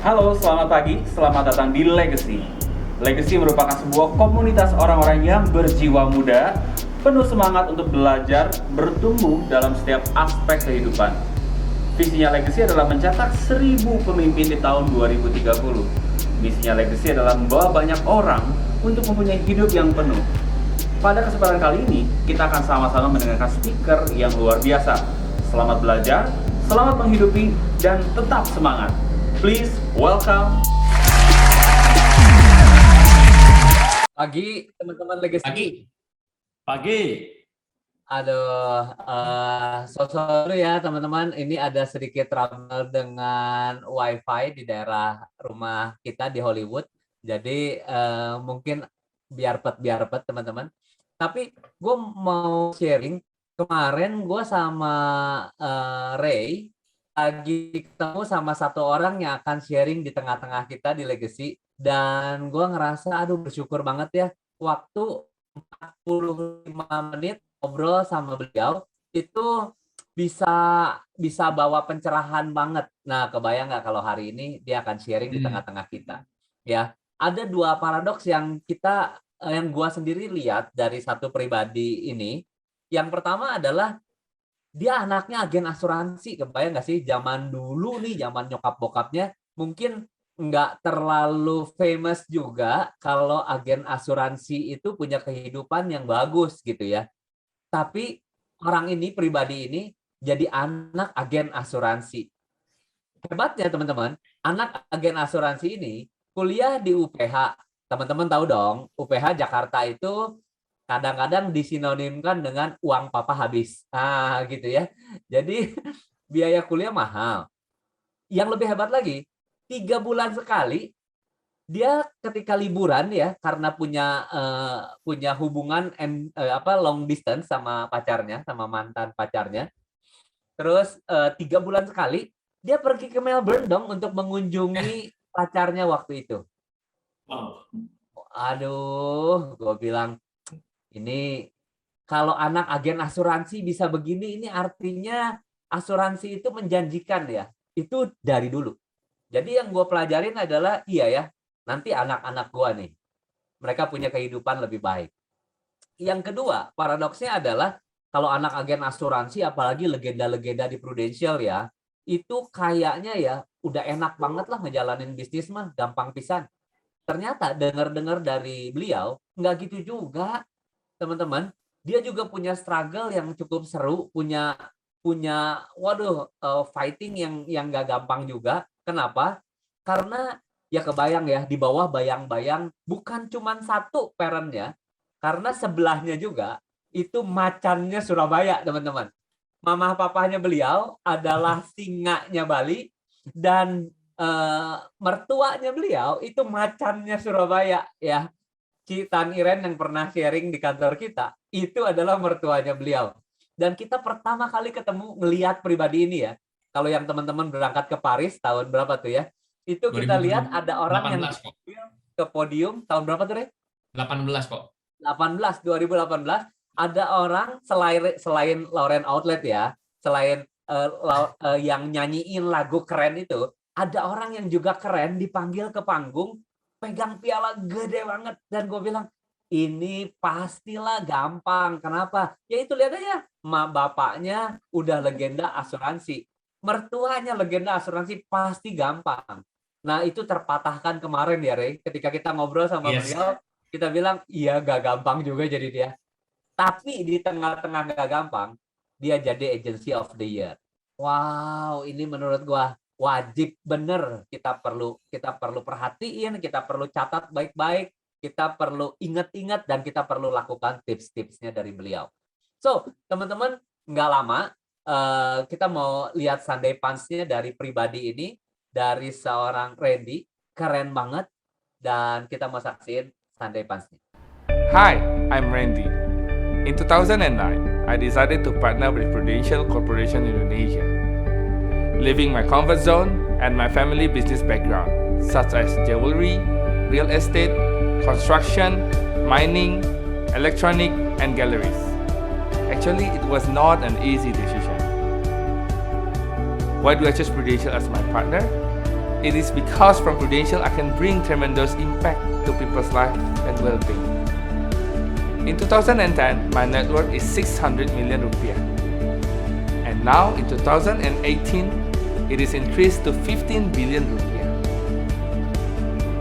Halo, selamat pagi. Selamat datang di Legacy. Legacy merupakan sebuah komunitas orang-orang yang berjiwa muda, penuh semangat untuk belajar, bertumbuh dalam setiap aspek kehidupan. Visinya Legacy adalah mencetak 1000 pemimpin di tahun 2030. Misinya Legacy adalah membawa banyak orang untuk mempunyai hidup yang penuh. Pada kesempatan kali ini, kita akan sama-sama mendengarkan speaker yang luar biasa. Selamat belajar, selamat menghidupi, dan tetap semangat. Please welcome. Pagi teman-teman Legacy. Pagi. Aduh, so-so dulu ya teman-teman. Ini ada sedikit trouble dengan WiFi di daerah rumah kita di Hollywood. Jadi mungkin biar-pet teman-teman. Tapi gue mau sharing. Kemarin gue sama Ray lagi ketemu sama satu orang yang akan sharing di tengah-tengah kita di Legacy. Dan gue ngerasa aduh bersyukur banget ya. Waktu 45 menit ngobrol sama beliau itu bisa bawa pencerahan banget. Nah, kebayang nggak kalau hari ini dia akan sharing di tengah-tengah kita. Ya, ada dua paradoks yang gua sendiri lihat dari satu pribadi ini. Yang pertama adalah dia anaknya agen asuransi. Kebayang nggak sih zaman dulu nih, zaman nyokap bokapnya mungkin nggak terlalu famous juga kalau agen asuransi itu punya kehidupan yang bagus gitu ya. Tapi orang ini, pribadi ini, jadi anak agen asuransi. Hebatnya teman-teman, anak agen asuransi ini kuliah di UPH. Teman-teman tahu dong, UPH Jakarta itu kadang-kadang disinonimkan dengan uang papa habis. Gitu ya. Jadi biaya kuliah mahal. Yang lebih hebat lagi, 3 bulan sekali dia ketika liburan ya, karena punya hubungan long distance sama pacarnya, sama mantan pacarnya. Terus 3 bulan sekali dia pergi ke Melbourne dong untuk mengunjungi pacarnya waktu itu. Aduh, gue bilang ini kalau anak agen asuransi bisa begini, ini artinya asuransi itu menjanjikan ya. Itu dari dulu. Jadi yang gue pelajarin adalah iya ya, nanti anak-anak gue nih, mereka punya kehidupan lebih baik. Yang kedua, paradoksnya adalah kalau anak agen asuransi, apalagi legenda-legenda di Prudential ya, itu kayaknya ya udah enak banget lah ngejalanin bisnis mah, gampang pisan. Ternyata dengar-dengar dari beliau, nggak gitu juga, teman-teman. Dia juga punya struggle yang cukup seru, punya fighting yang nggak gampang juga. Kenapa? Karena ya kebayang ya, di bawah bayang-bayang bukan cuma satu parentnya, karena sebelahnya juga itu macannya Surabaya, teman-teman. Mama papahnya beliau adalah singanya Bali dan mertuanya beliau itu macannya Surabaya ya. Tan Iren yang pernah sharing di kantor kita, itu adalah mertuanya beliau. Dan kita pertama kali ketemu ngelihat pribadi ini ya. Kalau yang teman-teman berangkat ke Paris tahun berapa tuh ya? Itu kita lihat ada orang yang ke podium tahun berapa tuh, Re? 18 kok. 2018 ada orang selain Lauren Outlet ya, selain yang nyanyiin lagu keren itu, ada orang yang juga keren dipanggil ke panggung, pegang piala gede banget, dan gue bilang ini pastilah gampang. Kenapa? Ya itu lihat aja, bapaknya udah legenda asuransi, mertuanya legenda asuransi, pasti gampang. Nah itu terpatahkan kemarin ya, Rey, ketika kita ngobrol sama beliau, kita bilang iya gak gampang juga jadi dia. Tapi di tengah-tengah gak gampang, dia jadi agency of the year. Wow, ini menurut gua wajib bener, kita perlu perhatiin, kita perlu catat baik-baik, kita perlu ingat-ingat, dan kita perlu lakukan tips-tipsnya dari beliau. So, teman-teman, nggak lama kita mau lihat Sunday Punch-nya dari pribadi ini, dari seorang Randy, keren banget, dan kita mau saksiin Sunday Punch-nya. Hi, I'm Randy. In 2009, I decided to partner with Prudential Corporation Indonesia. Leaving my comfort zone and my family business background, such as jewelry, real estate, construction, mining, electronic, and galleries. Actually, it was not an easy decision. Why do I choose Prudential as my partner? It is because from Prudential I can bring tremendous impact to people's life and well-being. In 2010, my net worth is 600 million rupiah. And now in 2018, it is increased to 15 billion rupiah.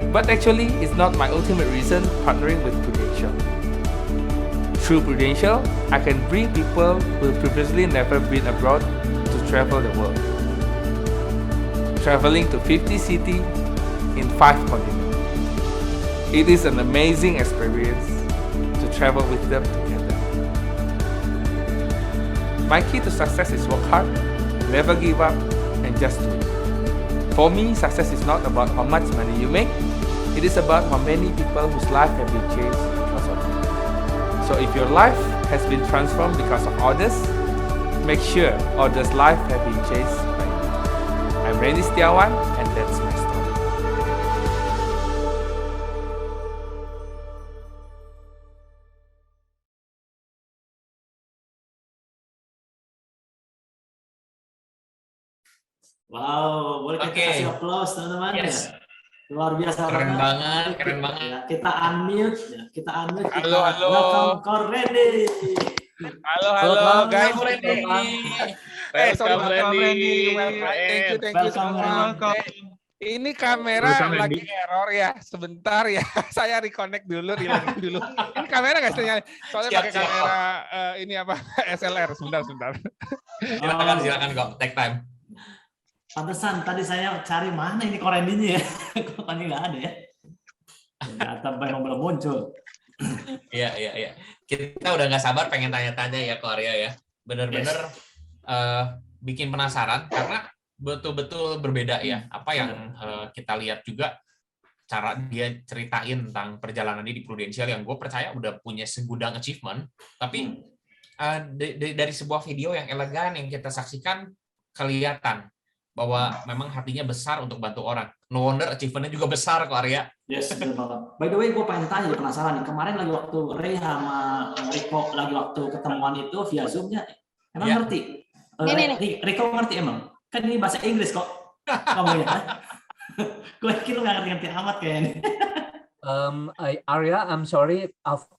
But actually, it's not my ultimate reason partnering with Prudential. Through Prudential, I can bring people who previously never been abroad to travel the world. Traveling to 50 cities in 5 continents. It is an amazing experience to travel with them together. My key to success is work hard, never give up, and just do it. For me, success is not about how much money you make, it is about how many people whose life have been changed because of you. So if your life has been transformed because of others, make sure others' life have been changed by you. I'm Randy Setiawan, and that's my story. Wow, boleh kita Oke. kasih applause teman-teman Yes. ya. Luar biasa Keren banget, Oke, keren banget. ya, kita unmute, kita Halo, halo. welcome Ko Randy. Halo, Welcome, guys. Welcome, Randy. Thank you Welcome, semua. Randy. Ini kamera Welcome, lagi Randy. error ya, sebentar ya. Saya reconnect dulu, hilangin dulu. Ini kamera nggak sinyal? Soalnya Siap, pakai siap. kamera ini apa? SLR. Sebentar. Silakan kok, take time. Pantesan tadi saya cari mana ini Ko Randy-nya ya. Kok tadi nggak ada ya? Ternyata belum muncul. Iya. Kita udah nggak sabar pengen tanya-tanya ya ke Arya ya. Bener-bener bikin penasaran karena betul-betul berbeda ya. Apa yang kita lihat juga cara dia ceritain tentang perjalanan dia di Prudential yang gue percaya udah punya segudang achievement. Tapi dari sebuah video yang elegan yang kita saksikan kelihatan bahwa memang hatinya besar untuk bantu orang. No wonder achievement-nya juga besar kok Arya. Yes, betul banget. By the way, gue pengen tanya, penasaran nih. Kemarin lagi waktu Ray sama Rico lagi waktu ketemuan itu via Zoom-nya, emang Ya. ngerti? Nih. Rico ngerti emang? Kan ini bahasa Inggris kok ngomongnya. Gue kira nggak ngerti-ngerti amat kayaknya. Arya, I'm sorry.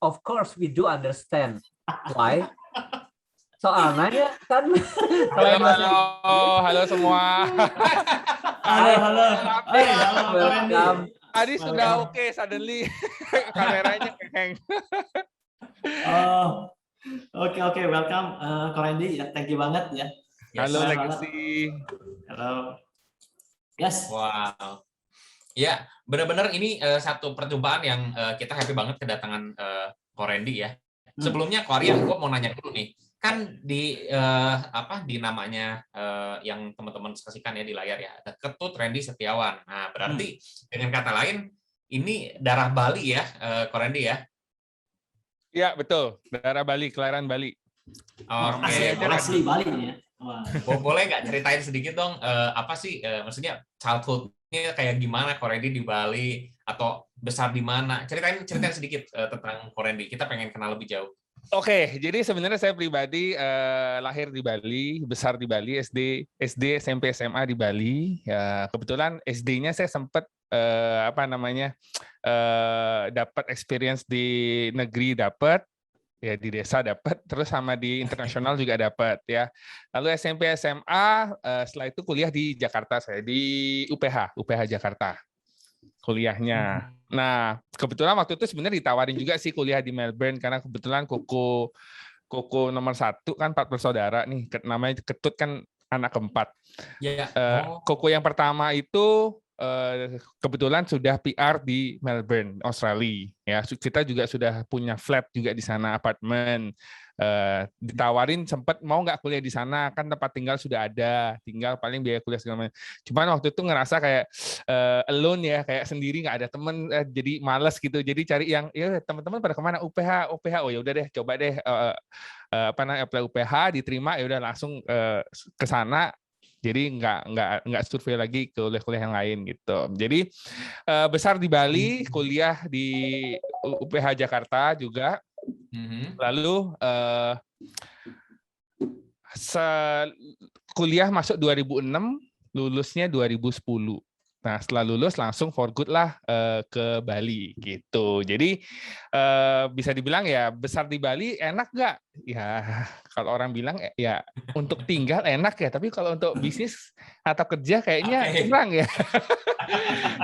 Of course, we do understand. Why? Soalnya kan Halo semua. Halo. Hey, halo, Ko Randy. welcome. Tadi sudah oke, suddenly kameranya hang. Oh, oke, welcome Ko Randy. Ya, thank you banget ya. Halo Yes, Legacy. Halo. Yes. Wow. Ya, benar-benar ini satu perjumpaan yang kita happy banget kedatangan Ko Randy ya. Sebelumnya Ko Arya, gue mau nanya dulu nih. Kan di di namanya yang teman-teman saksikan ya di layar ya, ada Ketut Randy Setiawan. Nah, berarti dengan kata lain ini darah Bali ya, Ko Randy ya. Ya betul, daerah Bali, kelahiran Bali. Oke, Asli Bali nih ya. Wah. boleh nggak ceritain sedikit dong apa sih maksudnya childhood-nya kayak gimana Ko Randy di Bali atau besar di mana? Ceritain sedikit tentang Ko Randy. Kita pengen kenal lebih jauh. Oke, jadi sebenarnya saya pribadi lahir di Bali, besar di Bali, SD, SMP, SMA di Bali. Ya, kebetulan SD-nya saya sempat dapat experience di negeri dapat, ya di desa dapat, terus sama di internasional juga dapat ya. Lalu SMP, SMA, setelah itu kuliah di Jakarta, saya di UPH Jakarta kuliahnya. Nah, kebetulan waktu itu sebenarnya ditawarin juga sih kuliah di Melbourne karena kebetulan koko nomor 1 kan 4 bersaudara nih, namanya Ketut kan anak keempat. Ya. Koko yang pertama itu kebetulan sudah PR di Melbourne, Australia. Ya, kita juga sudah punya flat juga di sana, apartemen. Ditawarin sempat mau nggak kuliah di sana, kan tempat tinggal sudah ada, tinggal paling biaya kuliah segala macam. Cuman waktu itu ngerasa kayak alone ya, kayak sendiri, nggak ada temen, jadi males gitu. Jadi cari yang ya teman-teman pada kemana, UPH. Oh ya udah deh, coba deh apply UPH, diterima, ya udah langsung ke sana. Jadi nggak survei lagi ke kuliah-kuliah yang lain gitu. Jadi besar di Bali, kuliah di UPH Jakarta juga. Lalu kuliah masuk 2006, lulusnya 2010. Nah, setelah lulus langsung for good lah ke Bali gitu. Jadi bisa dibilang ya besar di Bali enak nggak? Ya kalau orang bilang ya untuk tinggal enak ya, tapi kalau untuk bisnis atau kerja kayaknya kurang ya.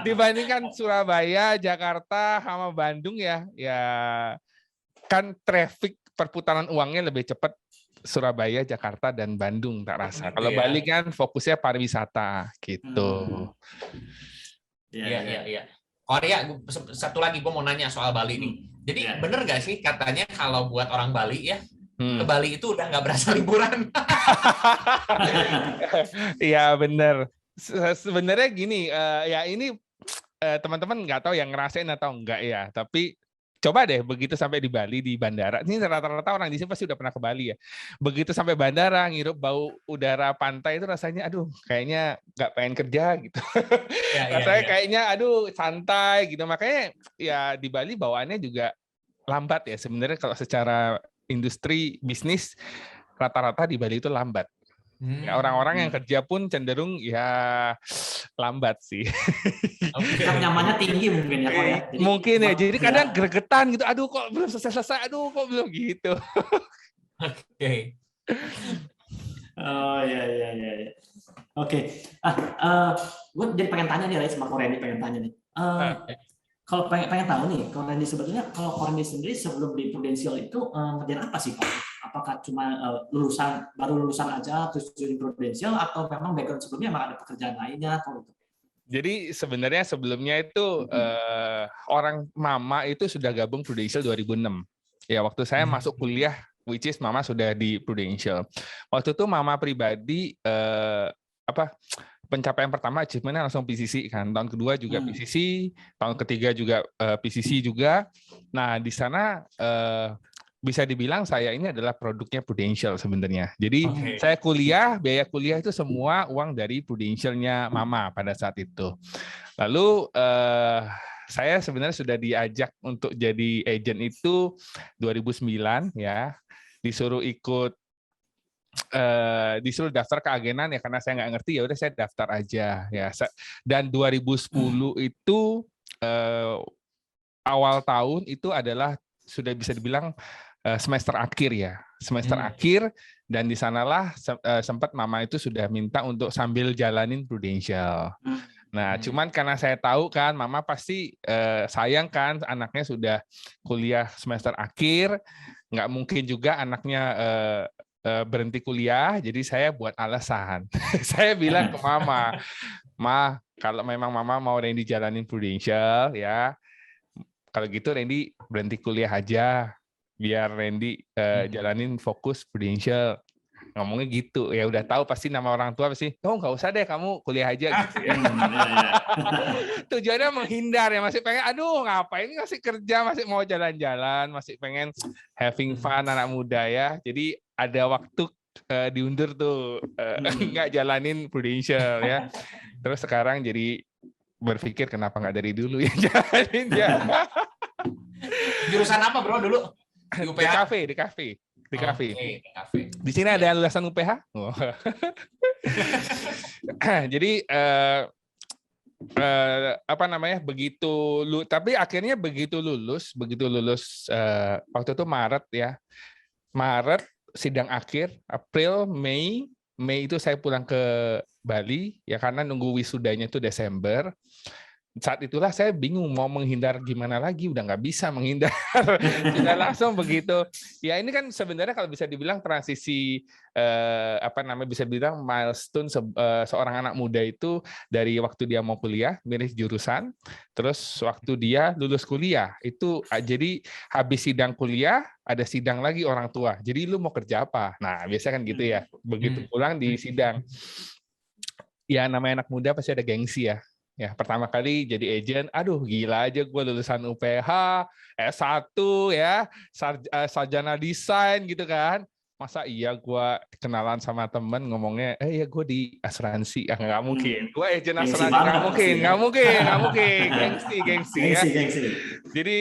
Dibandingkan Surabaya, Jakarta, sama Bandung ya kan traffic perputaran uangnya lebih cepat Surabaya, Jakarta, dan Bandung tak rasa. Kalau Bali kan fokusnya pariwisata gitu. Iya. Korea, satu lagi gue mau nanya soal Bali nih. Jadi bener nggak sih katanya kalau buat orang Bali ya, ke Bali itu udah nggak berasa liburan? Iya bener. Sebenarnya gini, ya ini teman-teman nggak tahu yang ngerasain atau enggak ya, tapi coba deh begitu sampai di Bali di bandara. Ini rata-rata orang di sini pasti udah pernah ke Bali ya. Begitu sampai bandara ngirup bau udara pantai itu rasanya aduh kayaknya nggak pengen kerja gitu. Rasanya kayaknya aduh santai gitu. Makanya ya di Bali bawaannya juga lambat ya sebenarnya kalau secara industri bisnis rata-rata di Bali itu lambat. Ya, orang-orang yang kerja pun cenderung ya lambat sih. Tingkat nyamannya tinggi mungkin ya Pak ya. Jadi, mungkin ya. Jadi kadang gregetan gitu. Aduh kok belum selesai. Aduh kok belum gitu. Oke. Oh iya. Oke. Gue jadi pengen tanya nih Ray sama Ko Randy pengen tanya nih. Kalau pengen tahu nih, Ko Randy sebetulnya kalau Ko Randy sendiri sebelum di Prudential itu ngerjain apa sih Pak? Apakah cuma baru lulusan aja terus join Prudential atau memang background sebelumnya memang ada pekerjaan lainnya atau itu? Jadi sebenarnya sebelumnya itu orang mama itu sudah gabung Prudential 2006. Ya waktu saya masuk kuliah, which is mama sudah di Prudential. Waktu itu mama pribadi pencapaian pertama achievementnya langsung PCC kan. Tahun kedua juga PCC, tahun ketiga juga PCC juga. Nah di sana bisa dibilang saya ini adalah produknya Prudential sebenarnya. Jadi saya biaya kuliah itu semua uang dari Prudentialnya mama pada saat itu. Lalu saya sebenarnya sudah diajak untuk jadi agent itu 2009 ya. Disuruh daftar ke agenan ya karena saya nggak ngerti ya udah saya daftar aja ya. Dan 2010 itu awal tahun itu adalah sudah bisa dibilang semester akhir ya, semester akhir, dan di sanalah sempat mama itu sudah minta untuk sambil jalanin Prudential. Nah, cuman karena saya tahu kan, mama pasti sayang kan anaknya sudah kuliah semester akhir, nggak mungkin juga anaknya berhenti kuliah, jadi saya buat alasan. Saya bilang ke mama, Ma, kalau memang mama mau Randy jalanin Prudential ya, kalau gitu Randy berhenti kuliah aja. Biar Randy jalanin fokus Prudential. Ngomongnya gitu. Ya udah tahu pasti nama orang tua pasti, oh nggak usah deh kamu kuliah aja gitu ya. Tujuannya menghindar ya, masih pengen, aduh ngapain masih kerja, masih mau jalan-jalan, masih pengen having fun anak muda ya. Jadi ada waktu diundur tuh, nggak jalanin Prudential ya. Terus sekarang jadi berpikir kenapa nggak dari dulu ya jalanin ya. Jurusan apa bro dulu? Di kafe. Di sini ada lulusan UPH. Jadi tapi akhirnya begitu lulus waktu itu Maret ya. Maret sidang akhir, April, Mei itu saya pulang ke Bali ya karena nunggu wisudanya itu Desember. Saat itulah saya bingung mau menghindar gimana lagi, udah nggak bisa menghindar. Sudah langsung begitu. Ya ini kan sebenarnya kalau bisa dibilang transisi bisa dibilang milestone seorang anak muda itu dari waktu dia mau kuliah, milih jurusan, terus waktu dia lulus kuliah itu jadi habis sidang kuliah ada sidang lagi orang tua. Jadi lu mau kerja apa? Nah biasanya kan gitu ya. Begitu pulang di sidang, ya namanya anak muda pasti ada gengsi ya. Ya, pertama kali jadi agent, aduh gila aja gue lulusan UPH, S1 ya, sarjana desain gitu kan. Masa iya gue kenalan sama temen ngomongnya, ya gue di asuransi, nggak mungkin. Gue agent asuransi, nggak mungkin. Gengsi ya. Jadi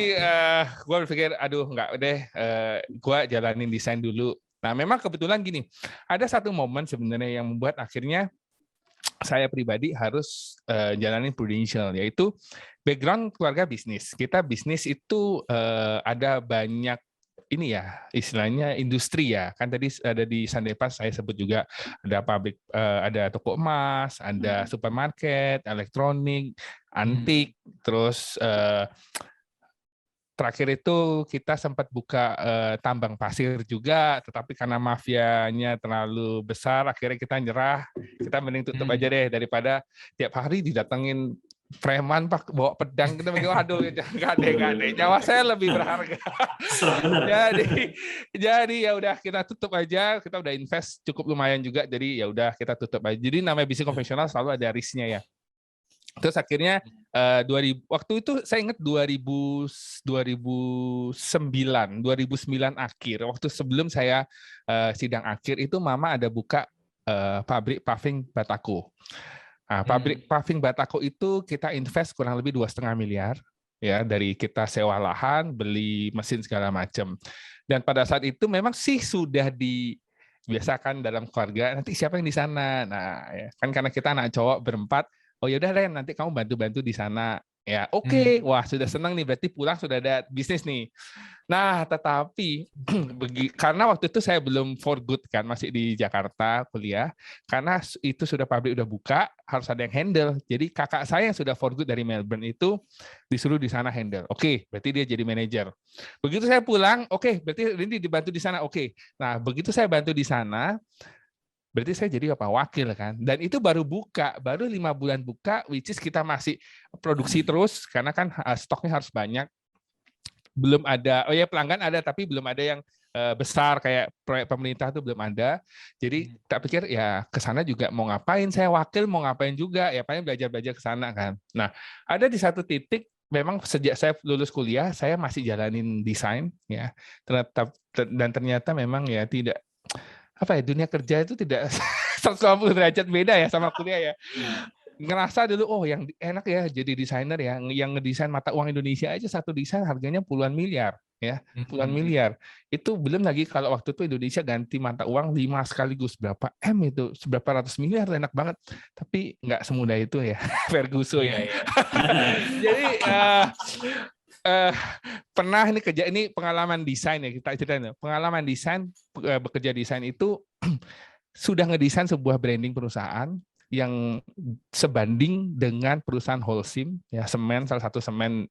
gue berpikir, aduh nggak deh, gue jalanin desain dulu. Nah memang kebetulan gini, ada satu momen sebenarnya yang membuat akhirnya saya pribadi harus jalanin Prudential, yaitu background keluarga bisnis. Kita bisnis itu ada banyak ini ya, istilahnya industri ya. Kan tadi ada di Sandepas saya sebut juga ada pabrik, ada toko emas, ada supermarket, elektronik, antik, terus terakhir itu kita sempat buka tambang pasir juga, tetapi karena mafianya terlalu besar, akhirnya kita nyerah. Kita mending tutup aja deh daripada tiap hari didatengin preman Pak bawa pedang, kita bilang waduh nggak deh, nyawa saya lebih berharga. jadi ya udah kita tutup aja, kita udah invest cukup lumayan juga, jadi ya udah kita tutup aja. Jadi namanya bisnis konvensional selalu ada risknya ya. Terus akhirnya 2000 waktu itu saya ingat 2009 akhir, waktu sebelum saya sidang akhir itu Mama ada buka pabrik paving Batako. Nah, pabrik paving Batako itu kita invest kurang lebih 2,5 miliar ya, dari kita sewa lahan, beli mesin segala macam. Dan pada saat itu memang sih sudah dibiasakan dalam keluarga, nanti siapa yang di sana. Nah, ya, kan karena kita anak cowok berempat, oh ya udah Ren, nanti kamu bantu-bantu di sana. Ya, oke. Wah, sudah senang nih, berarti pulang sudah ada bisnis nih. Nah, tetapi karena waktu itu saya belum for good kan, masih di Jakarta kuliah. Karena itu sudah pabrik udah buka, harus ada yang handle. Jadi kakak saya yang sudah for good dari Melbourne itu disuruh di sana handle. Oke, berarti dia jadi manajer. Begitu saya pulang, oke, berarti ini dibantu di sana. Oke. Nah, begitu saya bantu di sana, berarti saya jadi apa, wakil kan, dan itu baru 5 bulan buka, which is kita masih produksi terus karena kan stoknya harus banyak, belum ada, oh ya pelanggan ada tapi belum ada yang besar kayak proyek pemerintah itu belum ada. Jadi tak pikir ya ke sana juga mau ngapain, saya wakil mau ngapain juga, ya paling belajar ke sana kan. Nah, ada di satu titik memang sejak saya lulus kuliah saya masih jalanin desain ya, dan ternyata memang ya tidak apa ya, dunia kerja itu tidak 180 derajat beda ya sama kuliah ya. Ngerasa dulu oh yang enak ya jadi desainer ya, yang ngedesain mata uang Indonesia aja satu desain harganya puluhan miliar ya, puluhan miliar. Itu belum lagi kalau waktu itu Indonesia ganti mata uang 5 sekaligus, berapa M itu, seberapa ratus miliar, enak banget. Tapi nggak semudah itu ya, Ferguson ya. Jadi pernah ini kerja, ini pengalaman desain ya, kita ceritain. Pengalaman desain, bekerja desain itu sudah ngedesain sebuah branding perusahaan yang sebanding dengan perusahaan Holcim ya, semen, salah satu semen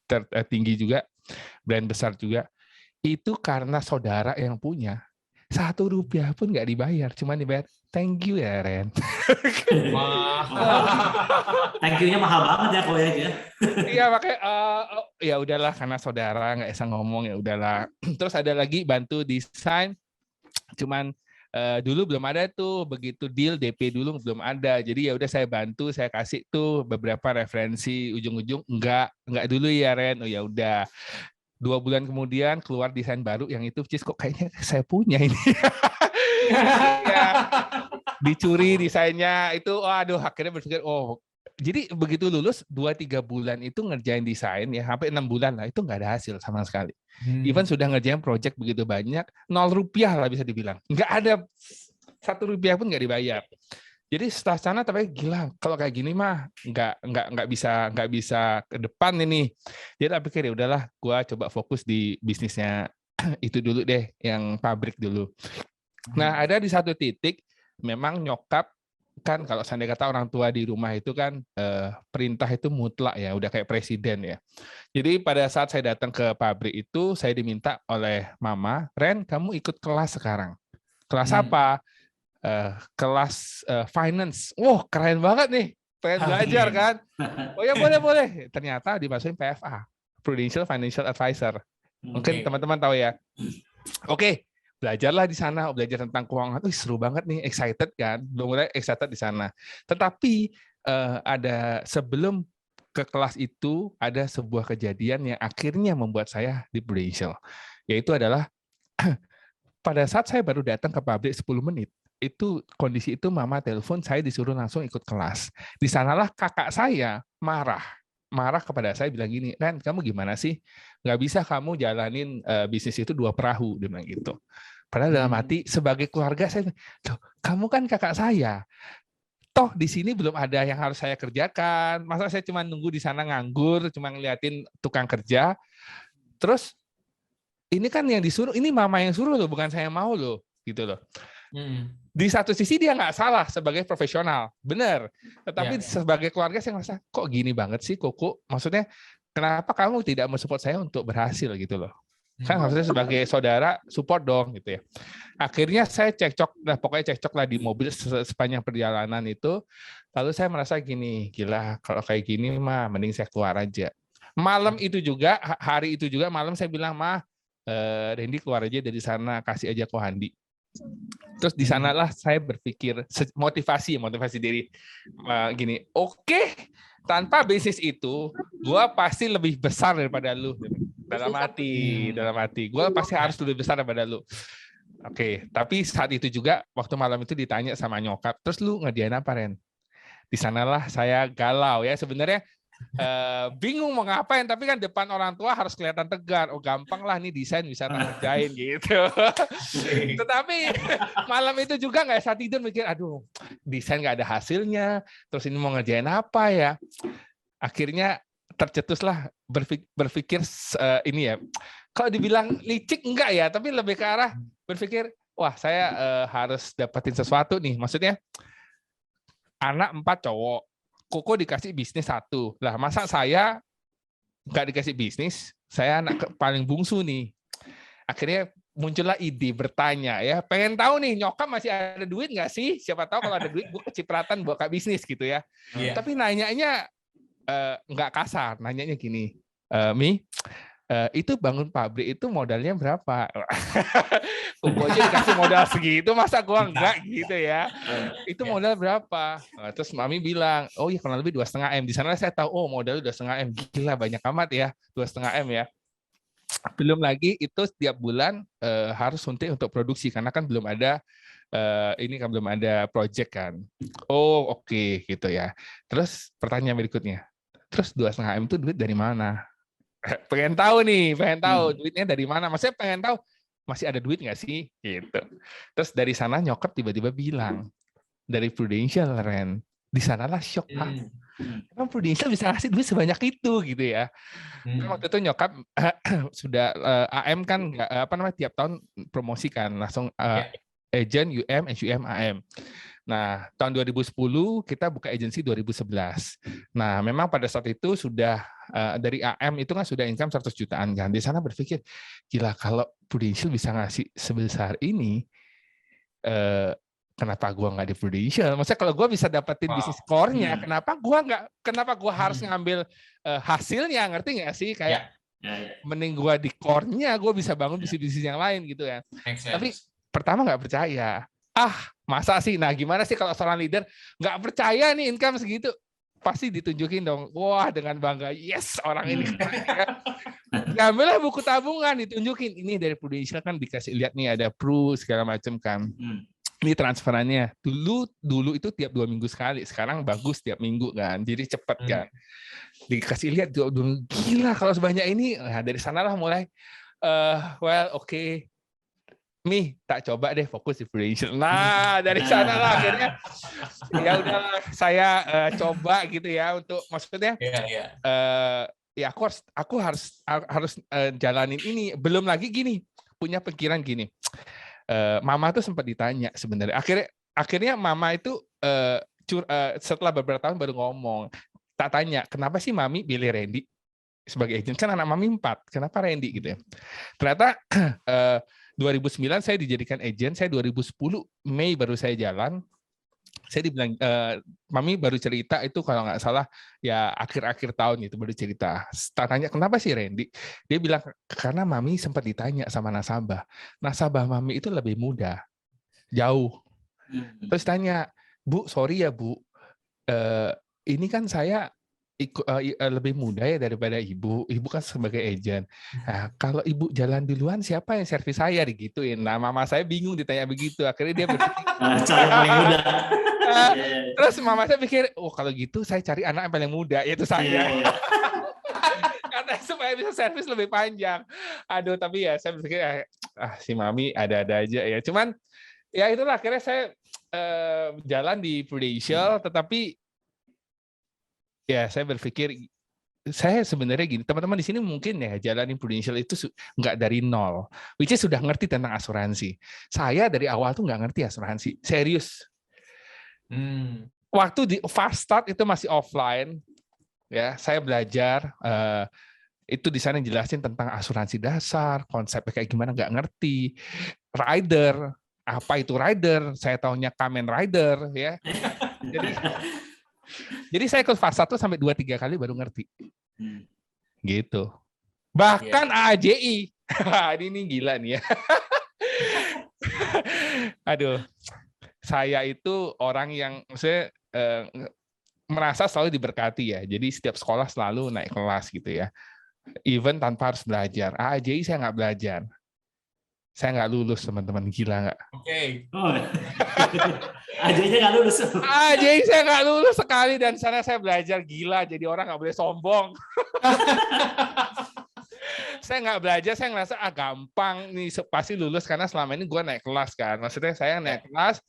tertinggi juga, brand besar juga. Itu karena saudara yang punya, Rp1 pun nggak dibayar, cuma dibayar thank you ya Ren. Thank you-nya mahal banget ya kok ya. Iya makanya ya udahlah karena saudara nggak bisa ngomong, ya udahlah. Terus ada lagi bantu desain, cuman dulu belum ada tuh, begitu deal DP dulu belum ada. Jadi ya udah saya bantu, saya kasih tuh beberapa referensi, ujung-ujung enggak dulu ya Ren. Oh ya udah. 2 bulan kemudian keluar desain baru yang itu, kok kayaknya saya punya ini. Ya, dicuri desainnya itu, aduh akhirnya berpikir oh, jadi begitu lulus 2-3 bulan itu ngerjain desain ya, sampai 6 bulan lah itu nggak ada hasil sama sekali. Even sudah ngerjain project begitu banyak, Rp0 lah bisa dibilang, nggak ada Rp1 pun nggak dibayar. Jadi setelah sana tapi gila, kalau kayak gini mah nggak bisa ke depan ini. Jadi aku pikir ya udahlah, gua coba fokus di bisnisnya itu dulu deh, yang pabrik dulu. Nah, ada di satu titik memang nyokap kan, kalau seandainya kata orang tua di rumah itu kan perintah itu mutlak ya, udah kayak presiden ya. Jadi pada saat saya datang ke pabrik itu saya diminta oleh Mama, Ren kamu ikut kelas sekarang. Kelas apa? Kelas finance. Wah, keren banget nih. Pengen belajar kan? Oh ya boleh. Ternyata dimasukin PFA, Prudential Financial Advisor. Mungkin teman-teman tahu ya. Oke, belajarlah di sana, belajar tentang keuangan. Seru banget nih, excited kan? Mulai excited di sana. Tetapi ada sebelum ke kelas itu ada sebuah kejadian yang akhirnya membuat saya di Prudential. Yaitu adalah pada saat saya baru datang ke pabrik 10 menit, itu kondisi itu Mama telepon, saya disuruh langsung ikut kelas. Di sanalah kakak saya marah kepada saya, bilang gini, Ren kamu gimana sih? Nggak bisa kamu jalanin bisnis itu 2 perahu, dia bilang gitu. Padahal dalam hati sebagai keluarga saya, kamu kan kakak saya, toh di sini belum ada yang harus saya kerjakan. Masa saya cuma nunggu di sana nganggur, cuma ngeliatin tukang kerja. Terus ini kan yang disuruh, ini mama yang suruh loh, bukan saya mau loh, gitu loh. Di satu sisi dia nggak salah sebagai profesional, benar. Tetapi sebagai keluarga saya ngerasa kok gini banget sih, Koko. Maksudnya kenapa kamu tidak mensupport saya untuk berhasil gitu loh? Kan harusnya sebagai saudara support dong gitu ya. Akhirnya saya cekcok, pokoknya cekcok lah di mobil sepanjang perjalanan itu. Lalu saya merasa gini, gila kalau kayak gini mah mending saya keluar aja. Malam itu juga, hari itu juga malam saya bilang, Randy keluar aja dari sana, kasih aja Kohandi. Terus di sanalah saya berpikir motivasi diri gini, oke, tanpa bisnis itu, gue pasti lebih besar daripada lu. Dalam hati, gue pasti harus lebih besar daripada lu. Oke, tapi saat itu juga waktu malam itu ditanya sama nyokap, terus lu ngerjain apa, Ren? Di sanalah saya galau ya sebenarnya. Bingung mau ngapain, tapi kan depan orang tua harus kelihatan tegar. Oh gampang lah nih desain bisa ngerjain gitu. Tetapi malam itu juga nggak bisa tidur mikir, aduh desain nggak ada hasilnya, terus ini mau ngerjain apa ya. Akhirnya tercetuslah berpikir ini ya. Kalau dibilang licik enggak ya, tapi lebih ke arah berpikir, wah saya harus dapetin sesuatu nih. Maksudnya anak 4 cowok. Koko dikasih bisnis 1. Lah masa saya nggak dikasih bisnis? Saya anak paling bungsu nih. Akhirnya muncullah ide bertanya ya. Pengen tahu nih nyokap masih ada duit nggak sih? Siapa tahu kalau ada duit gue kecipratan buka bisnis gitu ya. Yeah. Tapi nanyanya nggak kasar. Nanyanya gini, Mi, itu bangun pabrik itu modalnya berapa? Koko aja dikasih modal segitu, masa gua enggak gitu ya? Itu modal berapa? Terus Mami bilang, oh iya kurang lebih 2,5 M. Di sana saya tahu, oh modalnya 2,5 M. Gila banyak amat ya, 2,5 M ya. Belum lagi itu setiap bulan harus suntik untuk produksi karena kan belum ada ini kan belum ada project kan. Oh oke, gitu ya. Terus pertanyaan berikutnya, terus 2,5 M itu duit dari mana? Pengen tahu duitnya dari mana. Maksudnya pengen tahu masih ada duit nggak sih gitu. Terus dari sana nyokap tiba-tiba bilang dari Prudential, Ren. Di sanalah shock. Emang Prudential bisa ngasih duit sebanyak itu gitu ya. Waktu itu nyokap sudah AM kan tiap tahun promosikan langsung agent UM, SUM, AM. Nah, tahun 2010 kita buka agensi 2011. Nah, memang pada saat itu sudah dari AM itu kan sudah income 100 jutaan kan. Di sana berpikir, gila kalau Prudential bisa ngasih sebesar ini, kenapa gua nggak di Prudential? Maksudnya kalau gua bisa dapetin bisnis core-nya, kenapa gua harus ngambil hasilnya, ngerti nggak sih? Kayak mending gua di core-nya, gua bisa bangun bisnis-bisnis yang lain gitu ya. Tapi pertama nggak percaya. Masa sih? Nah, gimana sih kalau seorang leader nggak percaya nih income segitu? Pasti ditunjukin dong. Wah, dengan bangga. Yes, orang ini. Ngambillah buku tabungan, ditunjukin. Ini dari Prudential kan dikasih lihat nih ada Pru segala macam kan. Ini transferannya. Dulu itu tiap 2 minggu sekali. Sekarang bagus tiap minggu kan. Jadi cepet kan. Dikasih lihat gila kalau sebanyak ini. Nah, dari sanalah mulai oke. Mi, tak coba deh fokus di Prudential. Nah, dari sana lah akhirnya ya udah saya coba gitu ya untuk maksudnya ya aku harus jalanin ini. Belum lagi gini, punya pikiran gini. Mama tuh sempat ditanya sebenarnya. Akhirnya mama itu setelah beberapa tahun baru ngomong. Tak tanya, kenapa sih Mami pilih Randy sebagai agent? Kan anak Mami 4, kenapa Randy gitu ya? Ternyata 2009 saya dijadikan agent, saya 2010 Mei baru saya jalan. Saya dibilang, Mami baru cerita itu kalau nggak salah ya akhir-akhir tahun itu baru cerita. Tanya kenapa sih Randy? Dia bilang karena Mami sempat ditanya sama nasabah. Nasabah Mami itu lebih muda, jauh. Terus tanya, Bu, sorry ya Bu, ini kan saya lebih muda ya daripada ibu kan sebagai agent. Nah, kalau ibu jalan duluan siapa yang servis saya digituin. Nah, mama saya bingung ditanya begitu. Akhirnya dia berpikir cara paling muda. Terus mama saya pikir, oh kalau gitu saya cari anak yang paling muda yaitu saya. Karena supaya bisa servis lebih panjang. Aduh, tapi ya saya berpikir si Mami ada-ada aja ya. Cuman ya itulah akhirnya saya jalan di Prudential, tetapi ya saya berpikir saya sebenarnya gini, teman-teman di sini mungkin ya jalanin Prudential itu nggak dari nol, which is sudah ngerti tentang asuransi. Saya dari awal tuh nggak ngerti asuransi, serius. Waktu di fast start itu masih offline, ya saya belajar itu di sana jelasin tentang asuransi dasar, konsepnya kayak gimana nggak ngerti. Rider, apa itu rider? Saya taunya Kamen Rider, ya. Jadi saya ikut fase 1 sampai 2-3 kali baru ngerti. Gitu. Bahkan AJI. Ini gila nih ya. Aduh. Saya itu orang yang saya merasa selalu diberkati ya. Jadi setiap sekolah selalu naik kelas gitu ya. Even tanpa harus belajar. AJI saya nggak belajar. Saya nggak lulus, teman-teman. Gila nggak? Oke. AJ-nya nggak lulus. AJI saya nggak lulus sekali, dan sana saya belajar. Gila, jadi orang nggak boleh sombong. Saya nggak belajar, saya ngerasa gampang nih, pasti lulus karena selama ini gue naik kelas kan. Maksudnya saya naik kelas,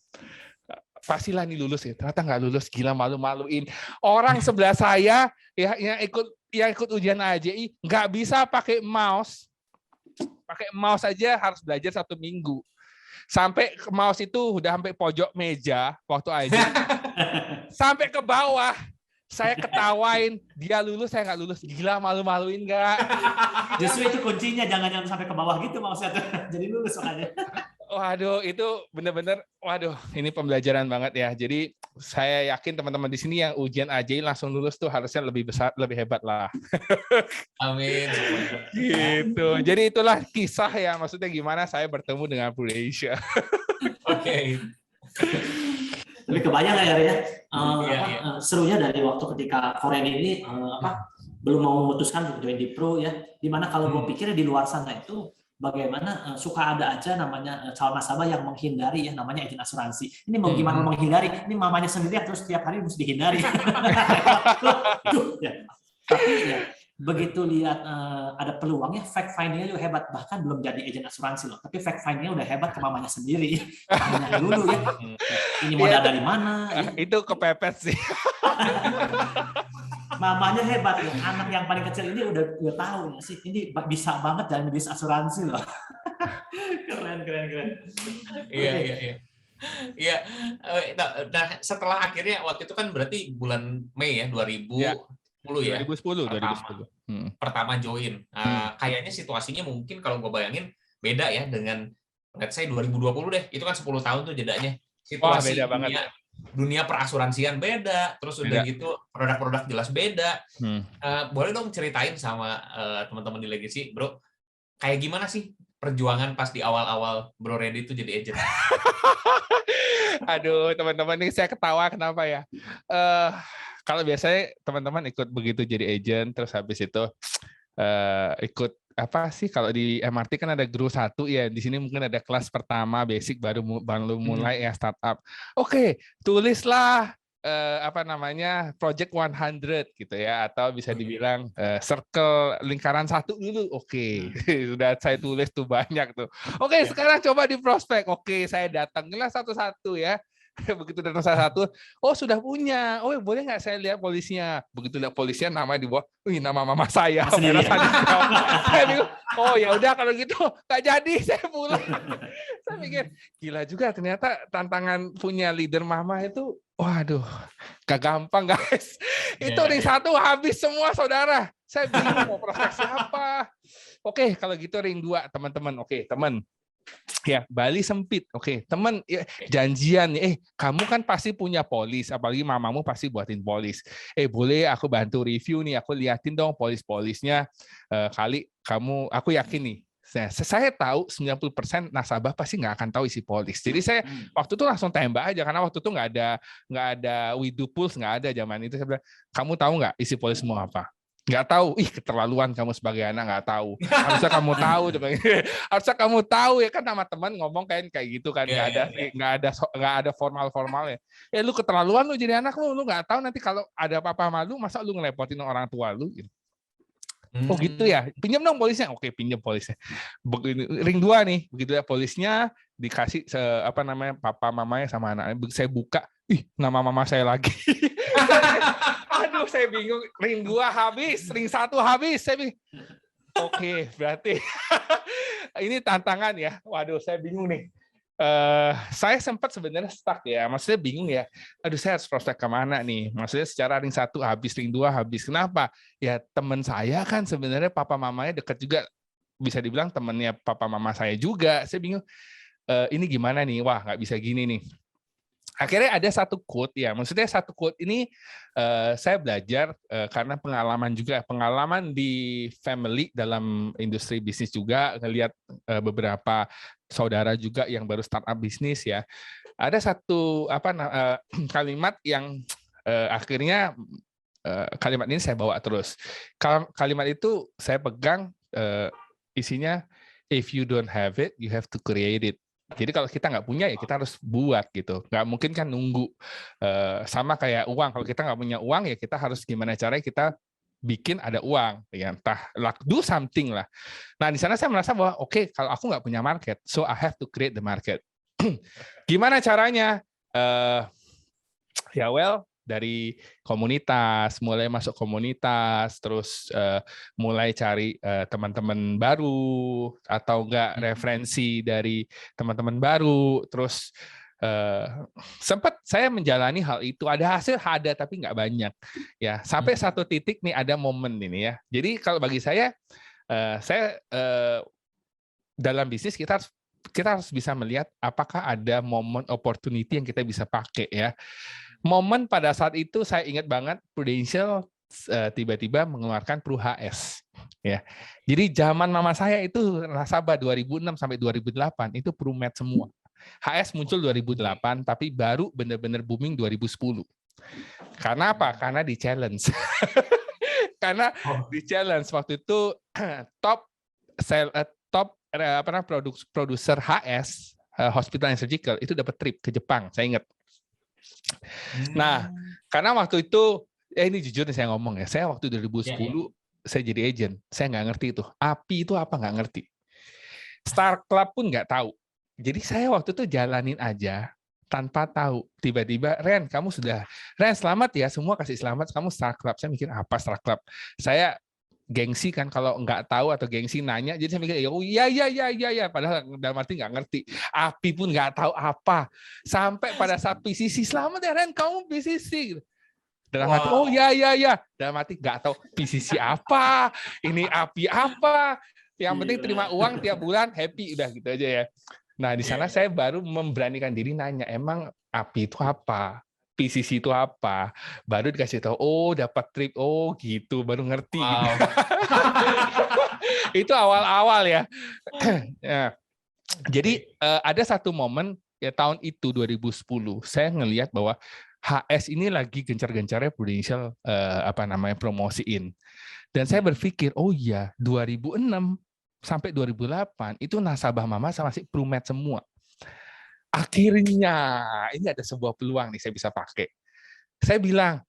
pastilah nih lulus ya. Ternyata nggak lulus, gila, malu-maluin. Orang sebelah saya ya yang ikut ujian AJI nggak bisa pakai mouse. Pakai mouse aja harus belajar 1 minggu. Sampai mouse itu udah sampai pojok meja waktu AJI. Sampai ke bawah. Saya ketawain, dia lulus, saya nggak lulus. Gila, malu-maluin nggak? Justru itu kuncinya, jangan sampai ke bawah gitu mouse-nya. Jadi lulus makanya. Waduh, itu benar-benar, waduh, ini pembelajaran banget ya. Jadi saya yakin teman-teman di sini yang ujian AJI langsung lulus tuh harusnya lebih besar, lebih hebat lah. Amin. Gitu. Jadi itulah kisah ya, maksudnya gimana saya bertemu dengan Prudential. Oke. Tapi kebayang nggak ya, Ria? Iya. Serunya dari waktu ketika Korean ini belum mau memutuskan untuk join di Pro ya. Dimana kalau gue pikir di luar sana itu bagaimana suka ada aja namanya calon nasabah yang menghindari ya, namanya agen asuransi. Ini mau gimana menghindari? Ini mamanya sendiri terus setiap hari mesti dihindari. Ya. Tapi ya begitu lihat ada peluangnya, fact findingnya juga hebat. Bahkan belum jadi agen asuransi loh, tapi fact findingnya udah hebat ke mamanya sendiri. Tanya dulu ya, ini modal dari mana? Ya. Itu kepepet sih. Mamanya hebat loh, anak yang paling kecil ini udah tahu ya sih, ini bisa banget jalan bisnis asuransi loh. Keren. Iya. Iya. Nah, setelah akhirnya waktu itu kan berarti bulan Mei ya 2010 ya. 2010. Pertama join. Kayaknya situasinya mungkin kalau gue bayangin beda ya dengan let's say 2020 deh. Itu kan 10 tahun tuh jedanya. Situasi beda banget. Dunia perasuransian beda, terus udah gitu produk-produk jelas beda. Boleh dong ceritain sama teman-teman di Legacy, Bro, kayak gimana sih perjuangan pas di awal-awal Bro Randy itu jadi agent? Aduh, teman-teman, ini saya ketawa kenapa ya? Kalau biasanya teman-teman ikut begitu jadi agent, terus habis itu ikut apa sih, kalau di MRT kan ada Grow 1 ya, di sini mungkin ada kelas pertama basic baru mulai ya startup. Oke, tulislah project 100 gitu ya, atau bisa dibilang circle lingkaran 1 dulu. Oke. Sudah saya tulis tuh banyak tuh. Oke, sekarang coba di prospek. Oke, saya datangilah satu-satu ya. Begitu datang satu, oh sudah punya, oh boleh nggak saya lihat polisinya? Begitu lihat polisinya, nama di bawah, wih nama mama saya. Saya bingung, oh ya udah kalau gitu nggak jadi, saya pulang. Saya pikir gila juga, ternyata tantangan punya leader mama itu, waduh, gak gampang guys. Itu ring 1 habis semua saudara. Saya bingung mau prospek siapa. Oke, kalau gitu ring 2 teman-teman. Oke, teman. Ya, Bali sempit. Oke, teman, ya, janjian nih. Kamu kan pasti punya polis, apalagi mamamu pasti buatin polis. Boleh aku bantu review nih, aku liatin dong polis-polisnya. Kali kamu, aku yakin nih. Saya tahu 90% nasabah pasti nggak akan tahu isi polis. Jadi saya waktu itu langsung tembak aja, karena waktu itu nggak ada WeDo Pulse, nggak ada zaman itu. Saya bilang, kamu tahu nggak isi polis semua apa? Nggak tahu. Ih, keterlaluan kamu sebagai anak nggak tahu. Harusnya kamu tahu. Harusnya kamu tahu ya kan, sama teman ngomong kayak gitu kan. Nggak ada formalnya. Lu keterlaluan lu jadi anak, lu nggak tahu nanti kalau ada apa-apa malu, masa lu ngelepotin orang tua lu gitu. Oh gitu ya, pinjam dong polisnya. Oke, pinjam polisnya. Ring 2 nih, begitu ya polisnya dikasih papa mamanya sama anaknya. Begitu saya buka, nama mama saya lagi. Aduh, saya bingung. Ring 2 habis, ring 1 habis. Saya bingung. Oke, berarti ini tantangan ya. Waduh, saya bingung nih. Saya sempat sebenarnya stuck ya, maksudnya bingung ya. Aduh, saya harus prospek kemana nih? Maksudnya secara ring 1 habis, ring 2 habis. Kenapa? Ya teman saya kan sebenarnya papa mamanya dekat juga, bisa dibilang temannya papa mama saya juga. Saya bingung. Ini gimana nih? Wah, nggak bisa gini nih. Akhirnya ada satu quote ya, maksudnya satu quote ini saya belajar karena pengalaman di family dalam industri bisnis juga, ngelihat beberapa saudara juga yang baru startup bisnis ya. Ada satu kalimat yang akhirnya kalimat ini saya bawa terus. Kalimat itu saya pegang, isinya if you don't have it, you have to create it. Jadi kalau kita nggak punya ya kita harus buat gitu. Nggak mungkin kan nunggu. Sama kayak uang. Kalau kita nggak punya uang ya kita harus gimana caranya kita bikin ada uang. Ya, entah do something lah. Nah di sana saya merasa bahwa oke, kalau aku nggak punya market, so I have to create the market. Gimana caranya? Dari komunitas, mulai masuk komunitas, terus mulai cari teman-teman baru, atau enggak referensi dari teman-teman baru, terus sempat saya menjalani hal itu, ada hasil, tapi nggak banyak, ya sampai satu titik nih ada momen ini ya. Jadi kalau bagi saya dalam bisnis kita harus bisa melihat apakah ada momen opportunity yang kita bisa pakai ya. Momen pada saat itu saya ingat banget Prudential tiba-tiba mengeluarkan Pru HS ya. Jadi zaman mama saya itu nasabah 2006 sampai 2008 itu Prumed semua. HS muncul 2008 tapi baru benar-benar booming 2010. Karena apa? Karena di challenge. Karena di challenge waktu itu top produser HS Hospital and Surgical itu dapat trip ke Jepang, saya ingat. Nah, karena waktu itu, ini jujur nih saya ngomong ya, saya waktu 2010 saya jadi agent, saya nggak ngerti itu. API itu apa nggak ngerti. Star Club pun nggak tahu. Jadi saya waktu itu jalanin aja tanpa tahu. Tiba-tiba, Ren selamat ya, semua kasih selamat, kamu Star Club. Saya mikir apa Star Club? Saya gengsi kan kalau nggak tahu atau gengsi nanya, jadi saya mikir iya, padahal dalam arti nggak ngerti. API pun nggak tahu apa. Sampai pada saat PCC, selamat ya Ren, kamu PCC. Dalam hati, oh ya. Dalam hati nggak tahu PCC apa, ini API apa. Yang penting terima uang tiap bulan, happy, udah gitu aja ya. Nah di sana saya baru memberanikan diri nanya, emang API itu apa? PCC itu apa? Baru dikasih tahu, oh dapat trip, oh gitu, baru ngerti. Wow. Gitu. Itu awal-awal ya. Ya. Jadi ada satu momen ya tahun itu 2010, saya ngelihat bahwa HS ini lagi gencar-gencarnya Prudential promosiin. Dan saya berpikir, oh iya 2006 sampai 2008 itu nasabah mama sama si Prumed semua. Akhirnya ini ada sebuah peluang nih saya bisa pakai. Saya bilang,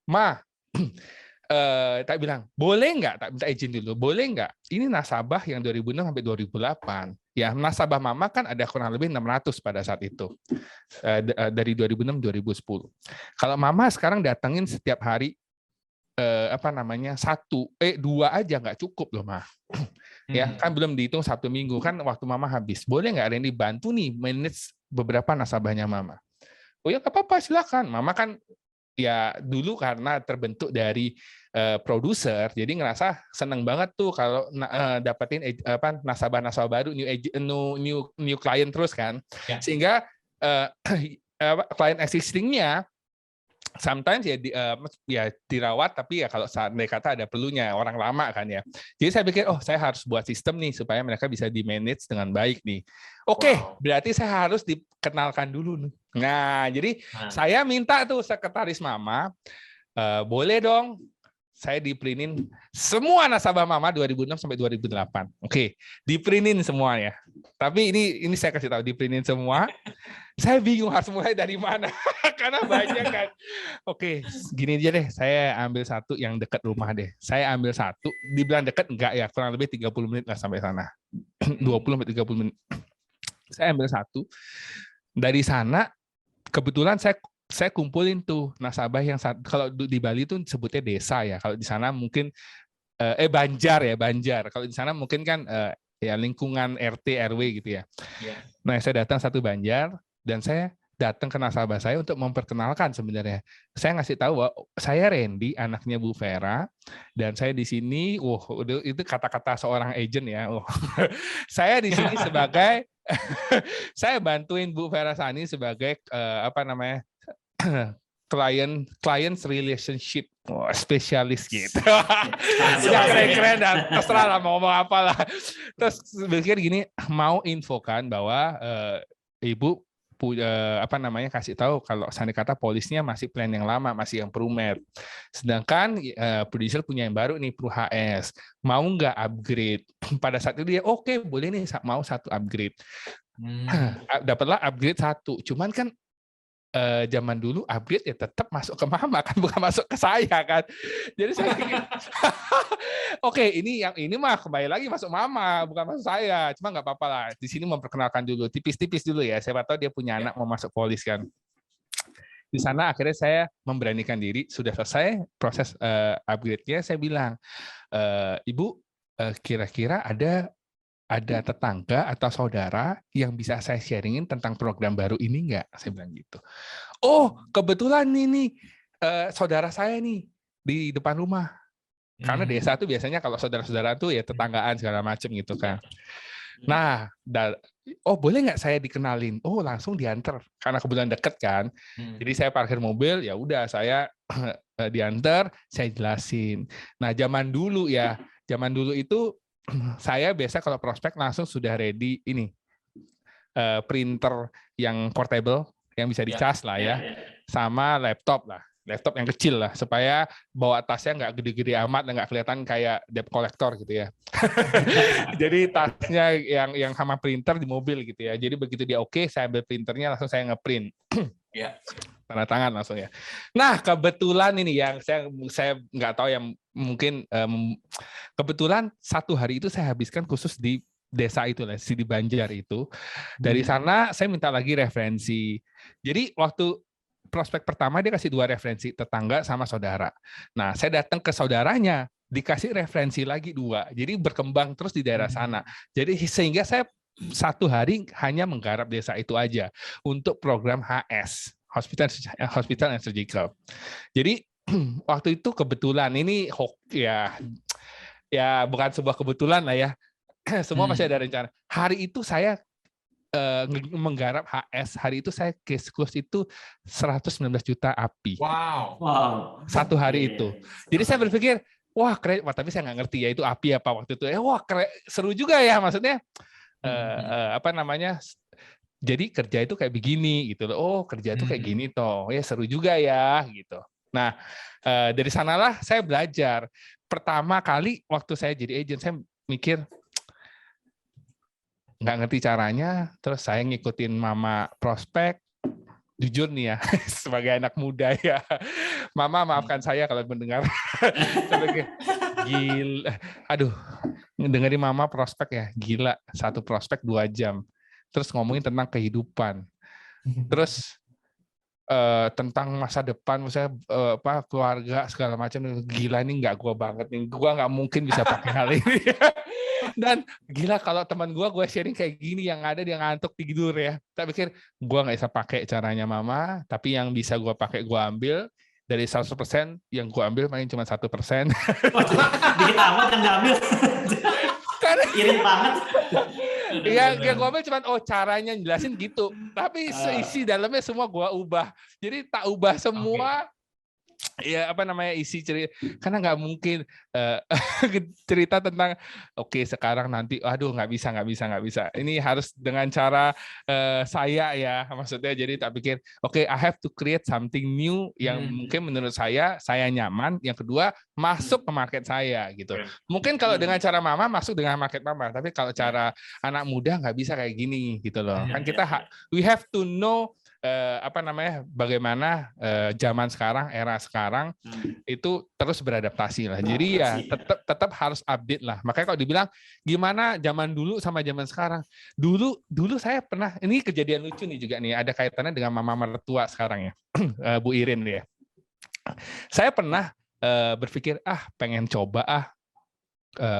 tak bilang, boleh nggak? Tak minta izin dulu, boleh nggak? Ini nasabah yang 2006 sampai 2008. Ya, nasabah mama kan ada kurang lebih 600 pada saat itu. Dari 2006 2010. Kalau mama sekarang datengin setiap hari dua aja nggak cukup loh, Ma. Ya, kan belum dihitung 1 minggu kan waktu mama habis. Boleh nggak Randy bantu nih manage beberapa nasabahnya mama? Oh ya, nggak apa-apa, silakan. Mama kan ya dulu karena terbentuk dari produser, jadi ngerasa seneng banget tuh kalau dapetin nasabah-nasabah baru, new client terus kan. Ya. Sehingga klien existingnya sometimes ya dirawat, tapi ya kalau mereka kata ada perlunya orang lama kan ya. Jadi saya pikir saya harus buat sistem nih supaya mereka bisa di manage dengan baik nih. Oke, berarti saya harus dikenalkan dulu nih. Nah, jadi saya minta tuh sekretaris mama, boleh dong saya diprintin semua nasabah Mama 2006 sampai 2008. Oke, diprintin semua ya. Tapi ini saya kasih tahu diprintin semua. Saya bingung harus mulai dari mana karena banyak kan. Oke, gini aja deh. Saya ambil satu yang dekat rumah deh. Saya ambil satu, dibilang dekat enggak ya, kurang lebih 30 menit lah sampai sana. 20 sampai 30 menit. Saya ambil satu. Dari sana kebetulan saya kumpulin tuh nasabah yang kalau di Bali tuh sebutnya desa ya. Kalau di sana mungkin Banjar ya, Banjar. Kalau di sana mungkin kan ya lingkungan RT RW gitu ya. Yeah. Nah, saya datang satu Banjar dan saya datang ke nasabah saya untuk memperkenalkan sebenarnya. Saya ngasih tahu bahwa saya Randy, anaknya Bu Vera, dan saya di sini, itu kata-kata seorang agent ya. Saya di sini sebagai saya bantuin Bu Vera Sani sebagai client relationship spesialis gitu. Ya keren-keren dan terserah lah mau ngomong apa lah. Terus berpikir gini, mau infokan bahwa Ibu kasih tahu kalau Sandikata polisnya masih plan yang lama, masih yang Prumet. Sedangkan Prudential punya yang baru nih, Pru HS. Mau nggak upgrade? Pada saat itu dia oke, boleh nih, mau satu upgrade. Dapatlah upgrade satu. Cuman kan zaman dulu upgrade ya tetap masuk ke Mama kan, bukan masuk ke saya kan. Jadi saya pikir oke, ini mah kembali lagi masuk Mama, bukan masuk saya. Cuma nggak apa-apa lah. Di sini memperkenalkan dulu, tipis-tipis dulu ya. Siapa tahu dia punya anak mau masuk polis kan. Di sana akhirnya saya memberanikan diri, sudah selesai proses upgrade-nya, saya bilang, Ibu, kira-kira ada tetangga atau saudara yang bisa saya sharingin tentang program baru ini nggak? Saya bilang gitu. Oh, kebetulan nih saudara saya nih di depan rumah. Karena desa tuh biasanya kalau saudara-saudara tuh ya tetanggaan segala macam gitu kan. Nah, boleh nggak saya dikenalin? Oh, langsung diantar karena kebetulan deket kan. Jadi saya parkir mobil, ya udah saya diantar, saya jelasin. Nah, zaman dulu itu saya biasa kalau prospek langsung sudah ready ini printer yang portable yang bisa dicas lah ya, sama laptop yang kecil lah supaya bawa tasnya nggak gede-gede amat dan nggak kelihatan kayak debt collector gitu ya. Jadi tasnya yang sama printer di mobil gitu ya. Jadi begitu dia oke, saya ambil printernya langsung saya ngeprint. Tanda tangan langsung ya. Nah, kebetulan ini yang saya nggak tahu yang mungkin kebetulan satu hari itu saya habiskan khusus di desa itu lah, di Banjar itu. Dari sana saya minta lagi referensi. Jadi waktu prospek pertama dia kasih 2 referensi, tetangga sama saudara. Nah, saya datang ke saudaranya, dikasih referensi lagi 2. Jadi berkembang terus di daerah sana. Jadi sehingga saya satu hari hanya menggarap desa itu aja untuk program HS. Hospital and Surgical. Jadi waktu itu kebetulan ini ya bukan sebuah kebetulan lah ya. Semua masih ada rencana. Hari itu saya menggarap HS. Hari itu saya case close itu 119 juta API. Wow. Satu hari itu. Jadi saya berpikir, wah keren. Wah, tapi saya nggak ngerti ya itu API apa waktu itu. Wah keren, seru juga ya maksudnya. Jadi kerja itu kayak begini gitu loh. Oh, kerja itu kayak gini toh. Ya seru juga ya gitu. Nah, dari sanalah saya belajar. Pertama kali waktu saya jadi agent, saya mikir nggak ngerti caranya, terus saya ngikutin Mama prospek. Jujur nih ya, sebagai anak muda ya. Mama maafkan saya kalau mendengar. Gila. Aduh, dengerin Mama prospek ya. Gila, satu prospek 2 jam. Terus ngomongin tentang kehidupan, terus tentang masa depan, misalnya keluarga segala macam. Gila, ini nggak gua banget nih, gua nggak mungkin bisa pakai hal ini. Dan gila kalau teman gua sharing kayak gini, yang ada dia ngantuk tidur ya. Tapi pikir gua nggak bisa pakai caranya Mama, tapi yang bisa gua pakai gua ambil. Dari 100% yang gua ambil paling cuma 1%. Dikit amat yang diambil. Irit banget. Iya, gue ambil cuma caranya jelasin gitu. Tapi isi dalamnya semua gue ubah. Jadi tak ubah semua. ya apa namanya isi cerita, karena nggak mungkin cerita tentang oke sekarang nanti aduh nggak bisa ini harus dengan cara saya ya, maksudnya jadi tak pikir oke, I have to create something new yang mungkin menurut saya nyaman, yang kedua masuk ke market saya gitu. Mungkin kalau dengan cara mama masuk dengan market mama, tapi kalau cara anak muda nggak bisa kayak gini gitu loh. Kan kita we have to know apa namanya bagaimana zaman sekarang, era sekarang itu terus beradaptasi lah. Jadi ya tetap harus update lah. Makanya kalau dibilang gimana zaman dulu sama zaman sekarang, dulu saya pernah, ini kejadian lucu nih juga nih, ada kaitannya dengan mama mertua sekarang ya, Bu Irin ya. Saya pernah berpikir pengen coba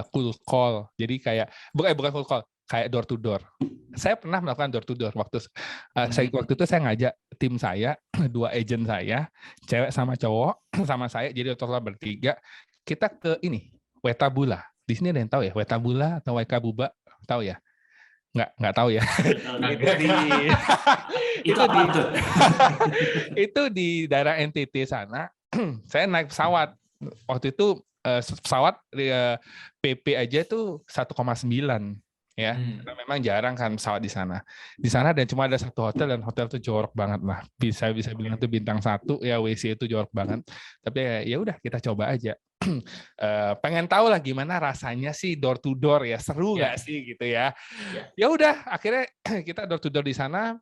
cold call. Jadi kayak bukan cold call, kayak door to door. Saya pernah melakukan door to door waktu itu saya ngajak tim saya, 2 agent saya, cewek sama cowok, sama saya, jadi total bertiga, kita ke ini Wetabula. Di sini ada yang tahu ya Wetabula atau Wekabuba, tahu ya? Nggak tahu ya. Itu di daerah NTT sana. Saya naik pesawat. Waktu itu pesawat PP aja tuh 1,9 ya. Karena memang jarang kan pesawat di sana. Di sana dan cuma ada 1 hotel, dan hotel itu jorok banget lah. Bisa bilang itu bintang 1 ya, WC itu jorok banget. Tapi ya udah kita coba aja. Pengen tahu lah gimana rasanya sih door to door ya, seru nggak sih gitu ya. Ya udah akhirnya kita door to door di sana,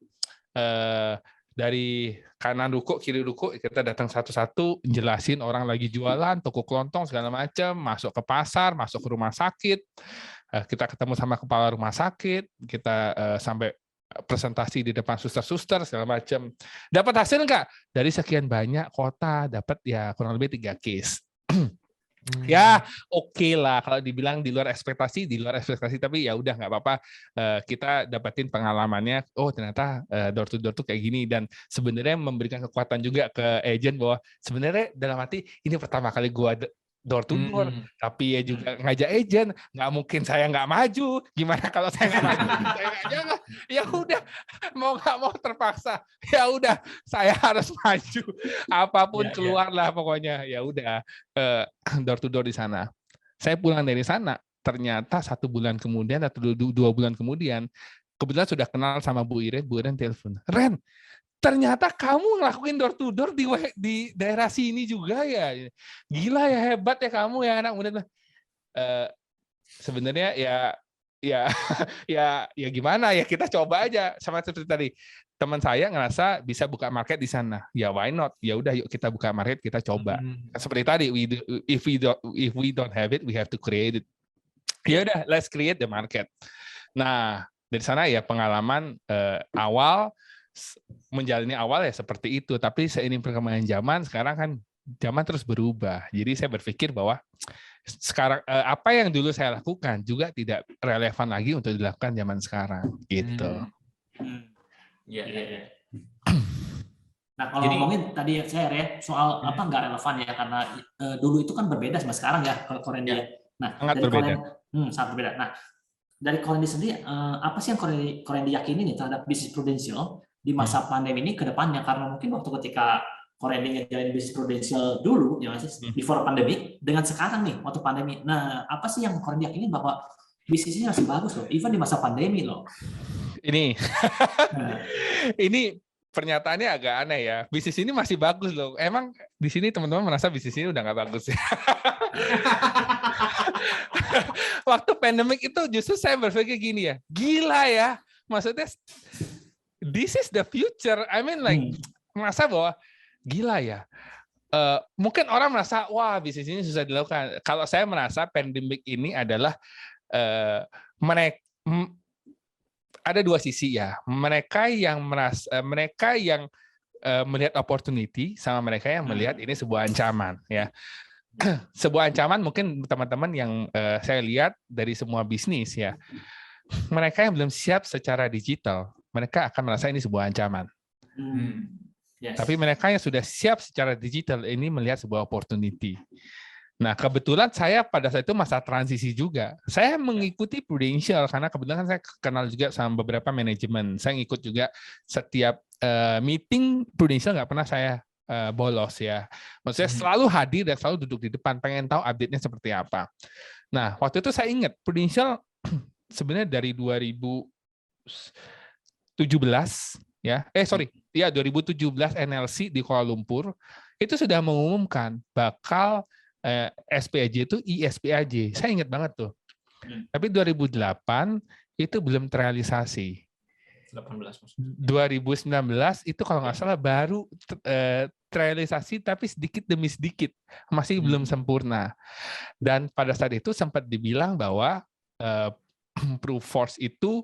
dari kanan ruko kiri ruko kita datang satu-satu jelasin orang lagi jualan, toko kelontong segala macam, masuk ke pasar, masuk ke rumah sakit, kita ketemu sama kepala rumah sakit, kita sampai presentasi di depan suster-suster segala macam. Dapat hasil nggak? Dari sekian banyak kota dapat ya kurang lebih 3 case. Ya oke lah, kalau dibilang di luar ekspektasi, tapi ya udah nggak apa-apa, kita dapetin pengalamannya. Oh ternyata door to door tuh kayak gini, dan sebenarnya memberikan kekuatan juga ke agent bahwa sebenarnya dalam hati ini pertama kali gua door to door, tapi ya juga ngajak agent, nggak mungkin saya nggak maju. Gimana kalau saya nggak maju? Saya nggak jalan. Ya udah, mau nggak mau terpaksa. Ya udah, saya harus maju. Apapun keluarlah pokoknya. Ya udah, door to door di sana. Saya pulang dari sana, ternyata 1 bulan kemudian atau 2 bulan kemudian, kebetulan sudah kenal sama Bu Iren telepon. Ren, ternyata kamu ngelakuin door to door di daerah sini juga ya. Gila ya, hebat ya kamu ya anak muda. Sebenarnya ya gimana ya, kita coba aja. Sama seperti tadi, teman saya ngerasa bisa buka market di sana. Ya why not? Ya udah yuk kita buka market, kita coba. Seperti tadi, if we don't have it, we have to create it. Ya udah, let's create the market. Nah, dari sana ya pengalaman awal menjalani awal ya seperti itu, tapi seiring perkembangan zaman sekarang kan zaman terus berubah. Jadi saya berpikir bahwa sekarang apa yang dulu saya lakukan juga tidak relevan lagi untuk dilakukan zaman sekarang gitu. Nah kalau ngomongin tadi saya ya soal apa nggak relevan ya, karena dulu itu kan berbeda sama sekarang ya kalau Korendi. Nah sangat berbeda. Sangat berbeda. Nah dari Korendi sendiri apa sih yang Korendi yakini nih terhadap bisnis prudensial di masa pandemi ini ke depannya? Karena mungkin waktu ketika Korendi ngejalanin bisnis prudensial dulu ya before pandemic dengan sekarang nih waktu pandemi. Nah apa sih yang Korendi yakini bahwa bisnis ini masih bagus loh, even di masa pandemi loh? Ini pernyataannya agak aneh ya. Bisnis ini masih bagus loh. Emang di sini teman-teman merasa bisnis ini udah nggak bagus ya? Waktu pandemik itu justru saya berpikir gini ya, gila ya. Maksudnya this is the future. I mean like merasa bahwa gila ya. Mungkin orang merasa wah bisnis ini susah dilakukan. Kalau saya merasa pandemik ini adalah ada 2 sisi ya. Mereka yang melihat opportunity sama mereka yang melihat ini sebuah ancaman ya. Sebuah ancaman mungkin teman-teman yang saya lihat dari semua bisnis ya. Mereka yang belum siap secara digital, mereka akan merasa ini sebuah ancaman. Tapi mereka yang sudah siap secara digital ini melihat sebuah opportunity. Nah, kebetulan saya pada saat itu masa transisi juga. Saya mengikuti Prudential karena kebetulan saya kenal juga sama beberapa manajemen. Saya ngikut juga setiap meeting Prudential, nggak pernah saya bolos ya. Maksudnya selalu hadir dan selalu duduk di depan, pengen tahu update-nya seperti apa. Nah, waktu itu saya ingat Prudential sebenarnya dari 2017 ya. 2017 NLC di Kuala Lumpur itu sudah mengumumkan bakal SPAJ itu ISPAJ. Saya ingat banget tuh. Tapi 2008 itu belum terrealisasi. 2019 itu kalau nggak salah baru terrealisasi, tapi sedikit demi sedikit, masih belum sempurna. Dan pada saat itu sempat dibilang bahwa Proofforce itu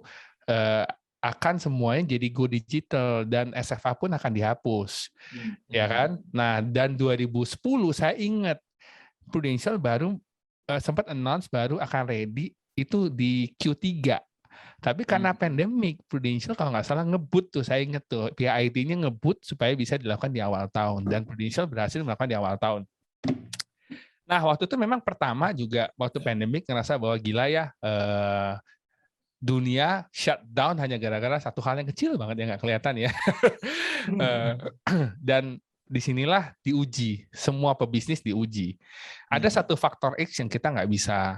akan semuanya jadi go digital dan SFA pun akan dihapus, ya kan? Nah, dan 2010 saya ingat Prudential baru sempat announce baru akan ready itu di Q3. Tapi karena pandemik, Prudential kalau nggak salah ngebut tuh, saya ingat tuh, pihak IT-nya ngebut supaya bisa dilakukan di awal tahun, dan Prudential berhasil melakukan di awal tahun. Nah, waktu itu memang pertama juga, waktu pandemik ngerasa bahwa gila ya, dunia shutdown hanya gara-gara satu hal yang kecil banget yang nggak kelihatan ya. Dan disinilah diuji, semua pebisnis diuji. Ada satu faktor X yang kita nggak bisa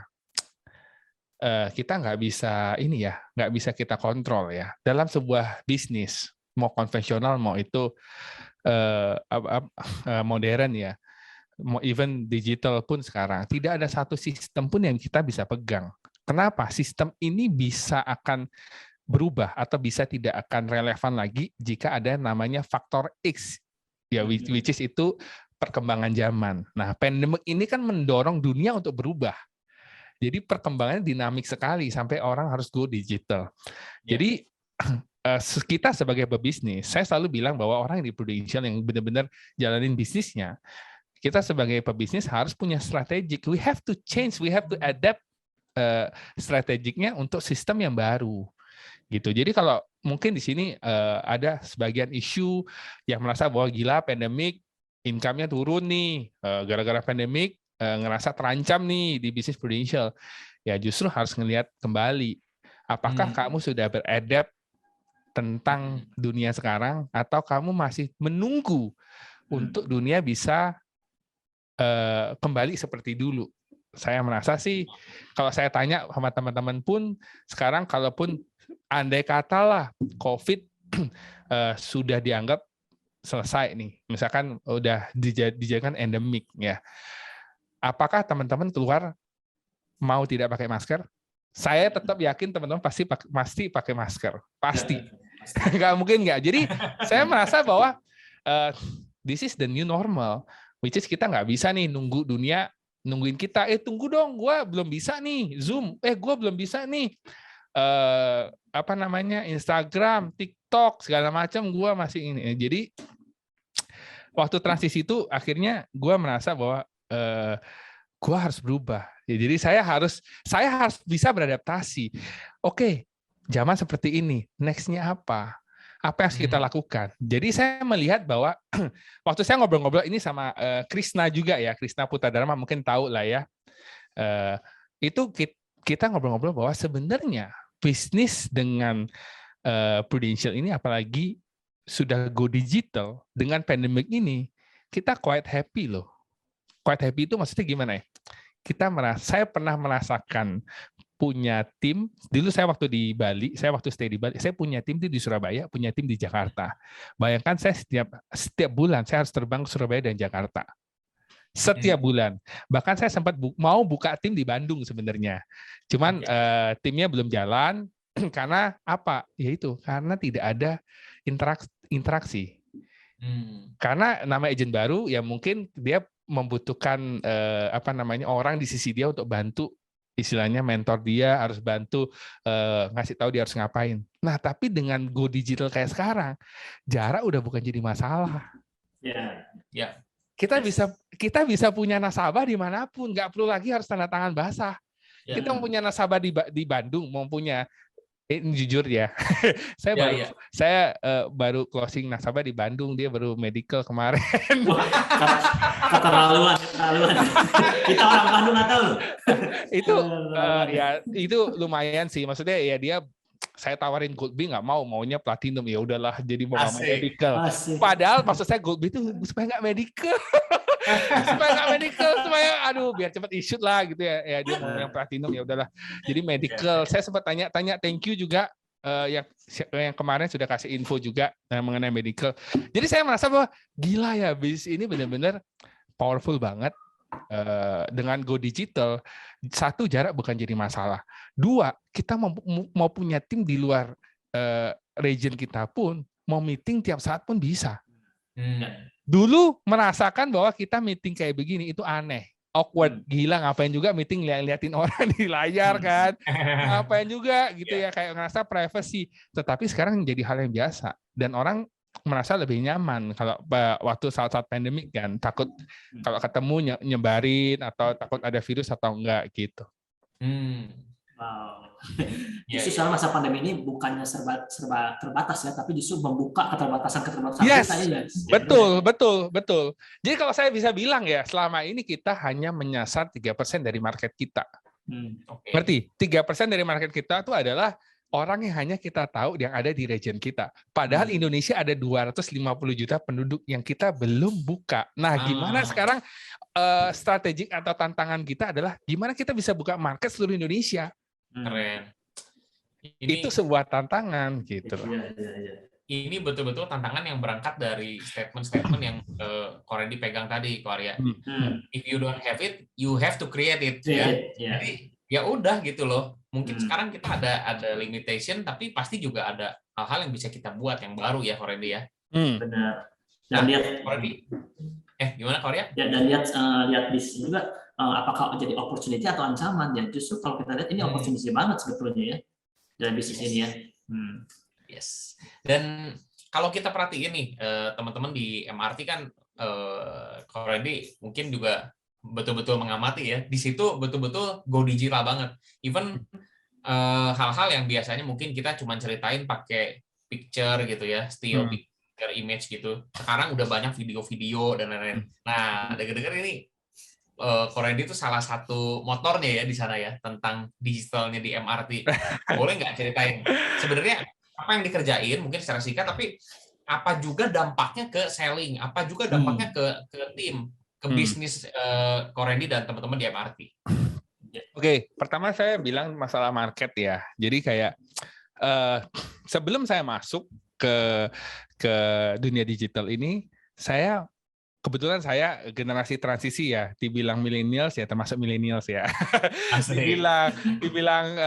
nggak bisa kita kontrol ya dalam sebuah bisnis, mau konvensional mau itu modern ya, mau even digital pun sekarang tidak ada satu sistem pun yang kita bisa pegang. Kenapa? Sistem ini bisa akan berubah atau bisa tidak akan relevan lagi jika ada namanya faktor X ya, which is itu perkembangan zaman. Nah, pandemik ini kan mendorong dunia untuk berubah. Jadi perkembangannya dinamik sekali sampai orang harus go digital. Jadi kita sebagai pebisnis, saya selalu bilang bahwa orang yang di Prudential yang benar-benar jalanin bisnisnya, kita sebagai pebisnis harus punya strategik. We have to change, we have to adapt strategiknya untuk sistem yang baru. Gitu. Jadi kalau mungkin di sini ada sebagian isu yang merasa bahwa gila pandemik, income-nya turun nih, gara-gara pandemik, ngerasa terancam nih di bisnis Prudential, ya justru harus ngelihat kembali apakah kamu sudah beradapt tentang dunia sekarang atau kamu masih menunggu untuk dunia bisa kembali seperti dulu. Saya merasa sih kalau saya tanya sama teman-teman pun sekarang, kalaupun andai katalah COVID sudah dianggap selesai nih, misalkan udah dijadikan endemik ya, apakah teman-teman keluar mau tidak pakai masker? Saya tetap yakin teman-teman pasti pakai masker. Pasti. Nggak mungkin nggak. Jadi saya merasa bahwa this is the new normal, which is kita nggak bisa nih nunggu dunia nungguin kita. Tunggu dong, gue belum bisa nih Zoom. Gue belum bisa nih Instagram, TikTok segala macam. Gue masih ini. Jadi waktu transisi itu akhirnya gue merasa bahwa gue harus berubah. Jadi saya harus bisa beradaptasi. Oke, zaman seperti ini, next-nya apa? Apa yang harus kita lakukan? Jadi saya melihat bahwa waktu saya ngobrol-ngobrol ini sama Krishna juga ya, Krishna Putradharma, mungkin tahu lah ya. Itu kita ngobrol-ngobrol bahwa sebenarnya bisnis dengan Prudential ini, apalagi sudah go digital dengan pandemic ini, kita quite happy loh. Quite happy itu maksudnya gimana ya? Saya pernah merasakan punya tim. Dulu saya waktu stay di Bali, saya punya tim di Surabaya, punya tim di Jakarta. Bayangkan saya setiap bulan saya harus terbang ke Surabaya dan Jakarta. Setiap bulan. Bahkan saya sempat mau buka tim di Bandung sebenarnya. Cuman timnya belum jalan karena apa? Yaitu karena tidak ada interaksi. Karena nama agent baru ya mungkin dia membutuhkan orang di sisi dia untuk bantu, istilahnya mentor dia, harus bantu ngasih tahu dia harus ngapain. Nah, tapi dengan go digital kayak sekarang, jarak udah bukan jadi masalah. Ya. Kita bisa punya nasabah dimanapun, nggak perlu lagi harus tanda tangan basah. Kita mau punya nasabah di Bandung, mau punya ini jujur ya, saya baru closing nasabah di Bandung, dia baru medical kemarin. Keterlaluan. Kita orang Bandung nggak tahu. Itu itu lumayan sih, maksudnya ya dia saya tawarin Gold B nggak mau, maunya platinum. Ya udahlah, jadi mau nggak mau Asik. medical. Asik. Padahal maksud saya Gold B itu supaya nggak medical. Supaya nggak medical, supaya biar cepat issued lah gitu ya. Ya dia mau yang platinum, ya udahlah. Jadi medical. Saya sempat tanya thank you juga yang kemarin sudah kasih info juga mengenai medical. Jadi saya merasa bahwa gila ya, bisnis ini benar-benar powerful banget. Dengan go digital, satu, jarak bukan jadi masalah. Dua, kita mau punya tim di luar region kita pun, mau meeting tiap saat pun bisa. Dulu merasakan bahwa kita meeting kayak begini itu aneh, awkward, gila, ngapain juga meeting liatin orang di layar kan, ngapain juga gitu ya, kayak ngerasa privacy. Tetapi sekarang jadi hal yang biasa dan orang merasa lebih nyaman kalau waktu saat-saat pandemik kan, takut kalau ketemu nyebarin atau takut ada virus atau enggak gitu. Wow. Justru selama masa pandemi ini bukannya serba terbatas ya, tapi justru membuka keterbatasan Yes, kita ya. betul. Jadi kalau saya bisa bilang ya, selama ini kita hanya menyasar 3% dari market kita. Ngerti? 3% dari market kita itu adalah orang yang hanya kita tahu yang ada di region kita. Padahal Indonesia ada 250 juta penduduk yang kita belum buka. Nah, gimana sekarang strategik atau tantangan kita adalah gimana kita bisa buka market seluruh Indonesia? Keren. Itu sebuah tantangan gitu. Ini betul-betul tantangan yang berangkat dari statement-statement yang Korendi pegang tadi, Korea. If you don't have it, you have to create it. Jadi ya udah gitu loh. Mungkin sekarang kita ada limitation, tapi pasti juga ada hal-hal yang bisa kita buat yang baru ya, Korendi ya. Benar. Dan lihat Korendi. Gimana Korea? Ya, dan lihat bisnis juga apakah jadi opportunity atau ancaman ya. Justru kalau kita lihat ini opportunity banget sebetulnya ya dalam bisnis ini ya. Yes. Dan kalau kita perhatiin nih teman-teman di MRT kan Korendi mungkin juga betul-betul mengamati ya. Di situ betul-betul go digital banget. Even hal-hal yang biasanya mungkin kita cuma ceritain pakai picture gitu ya, still picture image gitu. Sekarang udah banyak video-video dan lain-lain. Nah, dengar-dengar ini Korendi itu salah satu motornya ya di sana ya, tentang digitalnya di MRT. Boleh nggak ceritain sebenarnya apa yang dikerjain mungkin secara singkat, tapi apa juga dampaknya ke selling, apa juga dampaknya ke tim, ke bisnis Korendi dan teman-teman di MRT. Oke, pertama saya bilang masalah market ya. Jadi kayak sebelum saya masuk ke dunia digital ini, kebetulan saya generasi transisi ya, dibilang millennials ya, termasuk millennials ya. dibilang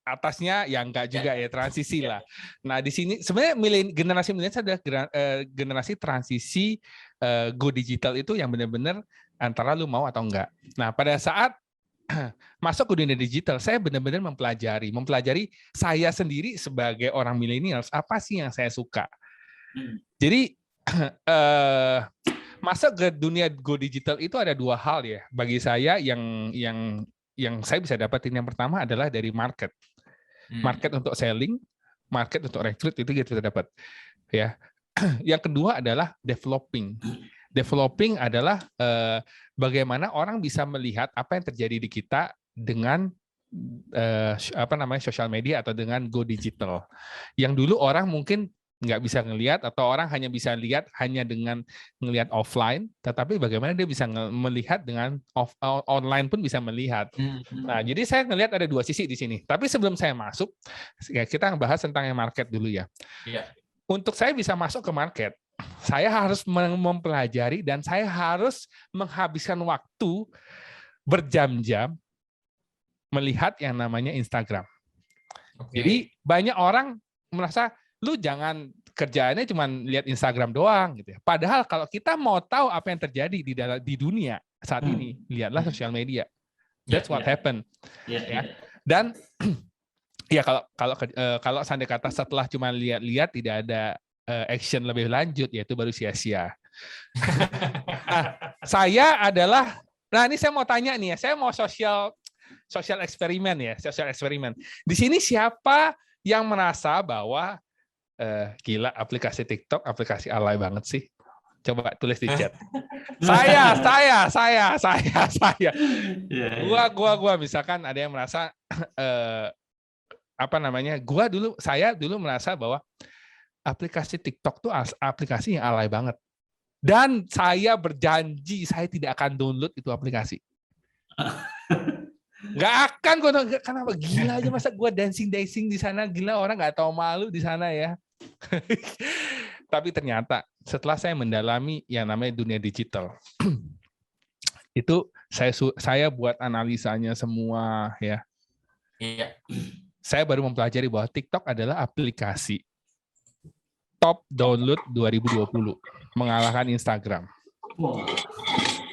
atasnya ya enggak juga ya, transisi lah. Nah, di sini sebenarnya generasi millennials adalah generasi transisi go digital itu yang benar-benar antara lu mau atau enggak. Nah, pada saat masuk ke dunia digital, saya benar-benar mempelajari saya sendiri sebagai orang millennials, apa sih yang saya suka. Jadi masuk ke dunia go digital itu ada dua hal ya bagi saya yang saya bisa dapatin. Yang pertama adalah dari market untuk selling, market untuk rekrut, itu kita dapat ya. Yang kedua adalah developing adalah bagaimana orang bisa melihat apa yang terjadi di kita dengan social media atau dengan go digital. Yang dulu orang mungkin nggak bisa ngelihat, atau orang hanya bisa lihat hanya dengan ngelihat offline, tetapi bagaimana dia bisa melihat dengan online pun bisa melihat. Nah, jadi saya ngelihat ada dua sisi di sini. Tapi sebelum saya masuk, ya kita ngebahas tentang yang market dulu ya. Untuk saya bisa masuk ke market, saya harus mempelajari dan saya harus menghabiskan waktu berjam-jam melihat yang namanya Instagram. Jadi banyak orang merasa lu jangan kerjaannya cuma lihat Instagram doang gitu ya. Padahal kalau kita mau tahu apa yang terjadi di dunia saat ini, lihatlah sosial media. That's what happened. Ya. Dan ya kalau seandainya kata setelah cuma lihat-lihat tidak ada action lebih lanjut, yaitu baru sia-sia. Saya adalah, ini saya mau tanya nih ya, saya mau social eksperimen ya, social eksperimen. Di sini siapa yang merasa bahwa gila aplikasi TikTok, aplikasi alay banget sih? Coba tulis di chat. Saya. Gua misalkan ada yang merasa saya dulu merasa bahwa aplikasi TikTok tuh aplikasi yang alay banget. Dan saya berjanji saya tidak akan download itu aplikasi. Nggak akan, kenapa gila aja masa gue dancing di sana, gila orang nggak tahu malu di sana ya. Tapi ternyata setelah saya mendalami yang namanya dunia digital, itu saya buat analisanya semua ya. Iya. Saya baru mempelajari bahwa TikTok adalah aplikasi top download 2020, mengalahkan Instagram.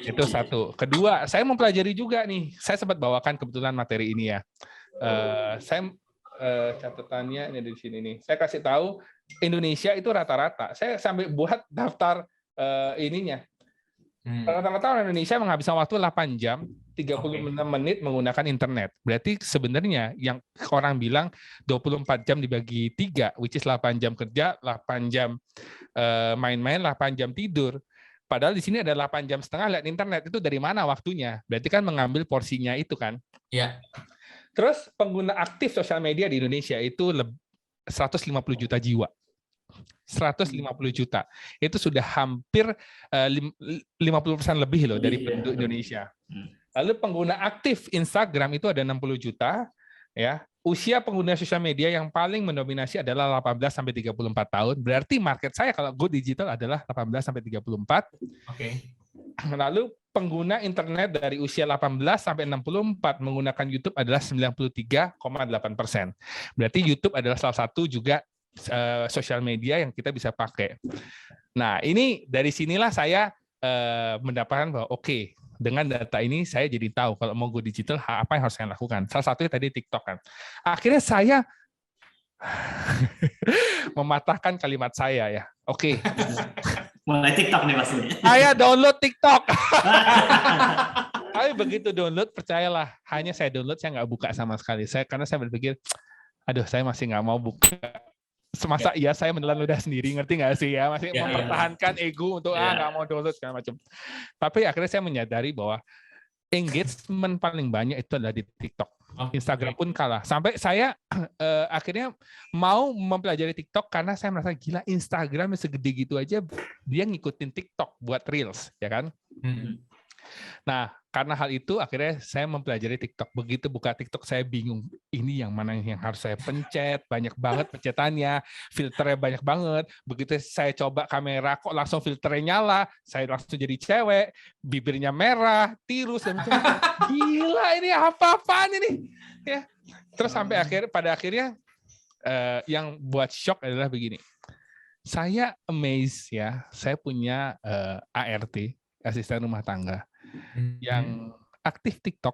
Itu satu. Kedua, saya mempelajari juga nih. Saya sempat bawakan kebetulan materi ini ya. Saya catatannya ini di sini nih. Saya kasih tahu Indonesia itu rata-rata. Saya sampai buat daftar ininya. Rata-rata orang Indonesia menghabiskan waktu 8 jam 36 menit menggunakan internet. Berarti sebenarnya yang orang bilang 24 jam dibagi 3, which is 8 jam kerja, 8 jam main-main, 8 jam tidur. Padahal di sini ada 8 jam setengah lihat internet. Itu dari mana waktunya? Berarti kan mengambil porsinya itu kan. Iya. Terus pengguna aktif sosial media di Indonesia itu 150 juta jiwa. 150 juta. Itu sudah hampir 50% lebih loh dari penduduk Indonesia. Lalu pengguna aktif Instagram itu ada 60 juta, ya. Usia pengguna sosial media yang paling mendominasi adalah 18 sampai 34 tahun. Berarti market saya kalau Go Digital adalah 18 sampai 34. Oke. Lalu pengguna internet dari usia 18 sampai 64 menggunakan YouTube adalah 93,8%. Berarti YouTube adalah salah satu juga sosial media yang kita bisa pakai. Nah, ini dari sinilah saya mendapatkan bahwa oke, dengan data ini saya jadi tahu kalau mau go digital apa yang harus saya lakukan. Salah satunya tadi TikTok kan. Akhirnya saya mematahkan kalimat saya ya. Oke. Mulai TikTok nih maksudnya. Saya download TikTok. Tapi begitu download, percayalah, hanya saya download, saya nggak buka sama sekali. Karena saya berpikir, aduh saya masih nggak mau buka. Semasa iya saya menelan ludah sendiri, ngerti nggak sih ya? Masih mempertahankan ego untuk nggak mau download segala macam. Tapi akhirnya saya menyadari bahwa engagement paling banyak itu adalah di TikTok. Instagram pun kalah. Sampai saya akhirnya mau mempelajari TikTok karena saya merasa gila, Instagram yang segede gitu aja dia ngikutin TikTok buat reels, ya kan? Nah, karena hal itu akhirnya saya mempelajari TikTok. Begitu buka TikTok saya bingung, ini yang mana yang harus saya pencet, banyak banget pencetannya, filternya banyak banget. Begitu saya coba kamera kok langsung filternya nyala, saya langsung jadi cewek, bibirnya merah, tirus, dan gila ini apa-apaan ini? Ya. Terus sampai pada akhirnya yang buat shock adalah begini. Saya amazed ya, saya punya ART, asisten rumah tangga, yang aktif TikTok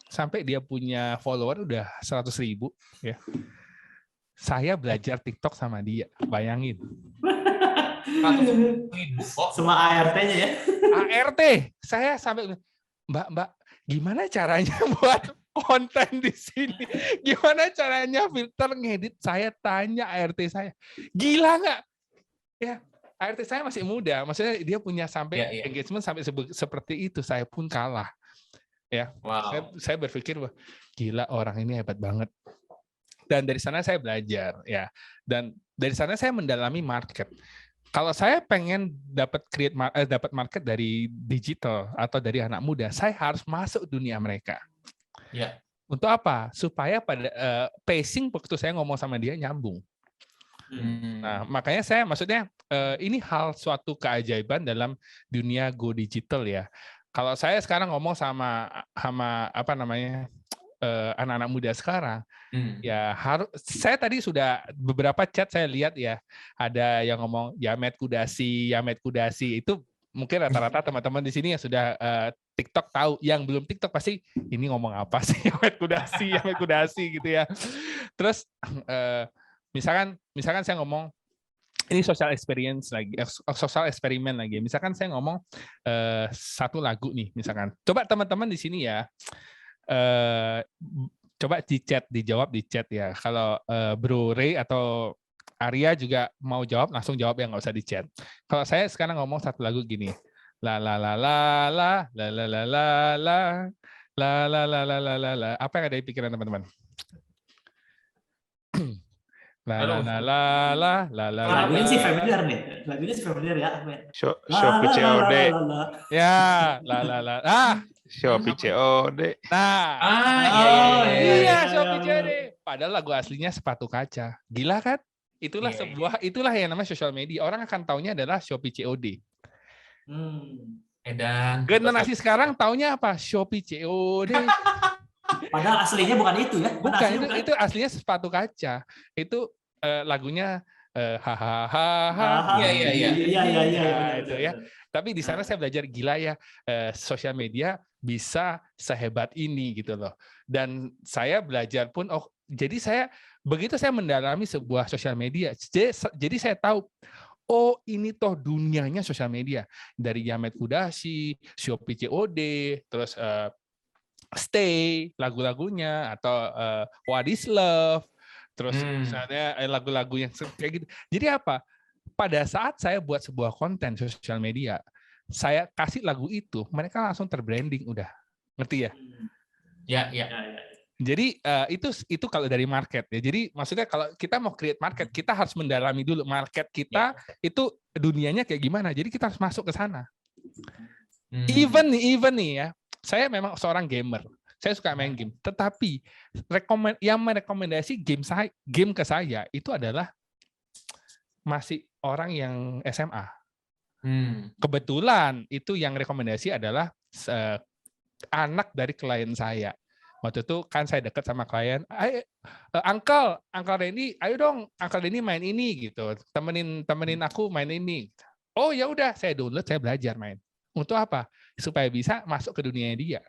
sampai dia punya follower udah 100.000 ya. Saya belajar TikTok sama dia, bayangin. Semua ART-nya ya. ART, saya sampai Mbak, gimana caranya buat konten di sini? Gimana caranya filter ngedit? Saya tanya ART saya, gila nggak? Ya. ART saya masih muda, maksudnya dia punya sampai engagement sampai seperti itu, saya pun kalah. Ya, wow. Saya berpikir wah gila orang ini hebat banget. Dan dari sana saya belajar ya, dan dari sana saya mendalami market. Kalau saya pengen dapat market dari digital atau dari anak muda, saya harus masuk dunia mereka. Ya. Untuk apa? Supaya pada pacing waktu saya ngomong sama dia nyambung. Nah, makanya saya maksudnya ini suatu keajaiban dalam dunia go digital ya. Kalau saya sekarang ngomong sama apa namanya anak-anak muda sekarang, ya harus. Saya tadi sudah beberapa chat saya lihat ya, ada yang ngomong Yamet Kudasi itu mungkin rata-rata teman-teman di sini yang sudah TikTok tahu, yang belum TikTok pasti ini ngomong apa sih Yamet Kudasi gitu ya. Terus misalkan saya ngomong ini social eksperimen lagi. Misalkan saya ngomong satu lagu nih, misalkan. Coba teman-teman di sini ya, coba dijawab di chat ya. Kalau Bro Ray atau Arya juga mau jawab, langsung jawab ya, nggak usah di chat. Kalau saya sekarang ngomong satu lagu gini, la la la la la la la la la la la la la la la la la, apa yang ada di pikiran teman-teman? La la la la la la la. Lagunya sih familiar nih. Lagunya sih familiar ya. Shopee COD. Ya, la la la. Ah, Shopee COD. nah. Iya, Shopee COD. Padahal lagu aslinya Sepatu Kaca. Gila kan? Itulah itulah yang namanya social media. Orang akan taunya adalah Shopee COD. Edan. Generasi sekarang taunya apa? Shopee COD. Padahal aslinya bukan itu ya. Bukan, itu aslinya Sepatu Kaca. Itu lagunya hahaha. Iya. Itu ya. Tapi di sana saya belajar gila ya, sosial media bisa sehebat ini gitu loh. Dan saya belajar pun, jadi saya begitu saya mendalami sebuah sosial media, jadi saya tahu, oh ini toh dunianya sosial media. Dari Yamed Kudashi, Shopee COD, terus Stay, lagu-lagunya, atau What is Love, terus misalnya lagu-lagu yang kayak gitu. Jadi apa? Pada saat saya buat sebuah konten sosial media, saya kasih lagu itu, mereka langsung terbranding udah. Ngerti ya? Ya. Jadi itu kalau dari market ya. Jadi maksudnya kalau kita mau create market, kita harus mendalami dulu market kita itu dunianya kayak gimana. Jadi kita harus masuk ke sana. Even nih ya. Saya memang seorang gamer. Saya suka main game. Tetapi yang merekomendasi game ke saya itu adalah masih orang yang SMA. Kebetulan itu yang rekomendasi adalah anak dari klien saya. Waktu itu kan saya dekat sama klien, Uncle Randy, ayo dong, Uncle Randy main ini gitu, temenin aku main ini. Oh ya udah, saya download, saya belajar main. Untuk apa? Supaya bisa masuk ke dunia dia.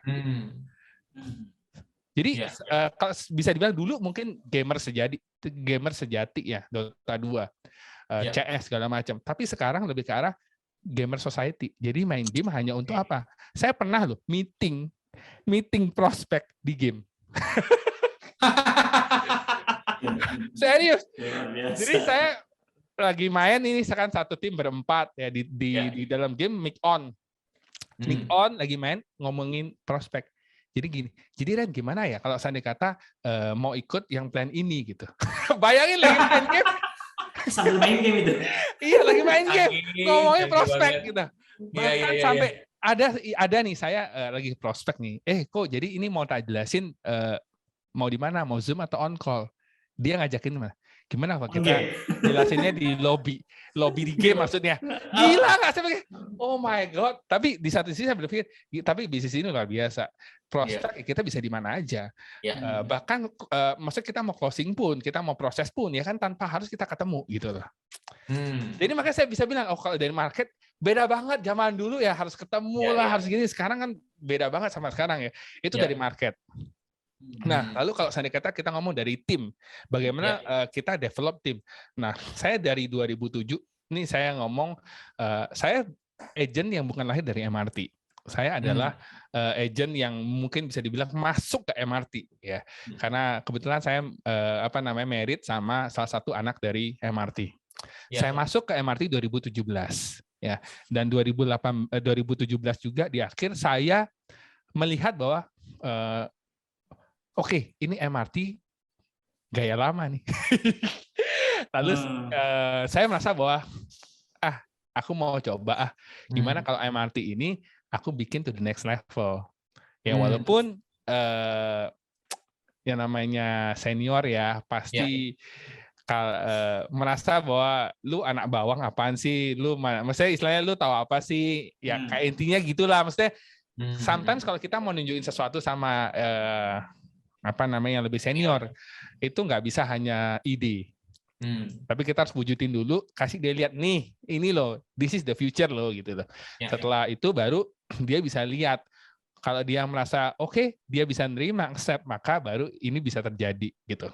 Jadi kalau bisa dibilang dulu mungkin gamer sejati ya, Dota 2, CS segala macam. Tapi sekarang lebih ke arah gamer society. Jadi main game hanya untuk apa? Saya pernah loh meeting prospek di game. Serius. Jadi saya lagi main ini sekarang satu tim berempat ya di dalam game mic on lagi main ngomongin prospek. Jadi gini, jadi Ren gimana ya kalau seandainya kata mau ikut yang plan ini gitu. Bayangin lagi main game. Sambil main game itu. Iya lagi main game, ngomongin prospek gitu. Bahkan sampai ada nih saya lagi prospek nih. Kok jadi ini mau tak jelasin mau di mana, mau Zoom atau on call. Dia ngajakin mana? Gimana kalau kita jelasinnya di lobby di game maksudnya. Gila nggak saya pikir, oh my god. Tapi di satu sisi saya berpikir, tapi bisnis ini luar biasa. Prospek kita bisa di mana aja. Bahkan maksudnya kita mau closing pun, kita mau proses pun ya kan tanpa harus kita ketemu gitu loh. Jadi makanya saya bisa bilang, kalau dari market beda banget. Zaman dulu ya harus ketemu lah, harus gini. Sekarang kan beda banget sama sekarang ya. Itu dari market. Nah, lalu kalau seandainya kita ngomong dari tim, bagaimana kita develop tim. Nah, saya dari 2007, ini saya ngomong, saya agent yang bukan lahir dari MRT. Saya adalah agent yang mungkin bisa dibilang masuk ke MRT ya. Karena kebetulan saya married sama salah satu anak dari MRT. Saya masuk ke MRT 2017 ya. Dan 2017 juga di akhir saya melihat bahwa oke, ini MRT gaya lama nih. Lalu saya merasa bahwa aku mau coba gimana kalau MRT ini aku bikin to the next level. Ya walaupun yang namanya senior ya pasti merasa bahwa lu anak bawang apaan sih? Maksudnya istilahnya lu tahu apa sih? Ya kayak intinya gitulah. Maksudnya sometimes kalau kita mau nunjukin sesuatu sama yang lebih senior, itu nggak bisa hanya ide. Tapi kita harus wujudin dulu, kasih dia lihat nih, ini loh, this is the future loh gitu loh. Setelah itu baru dia bisa lihat. Kalau dia merasa oke, dia bisa nerima, accept, maka baru ini bisa terjadi gitu.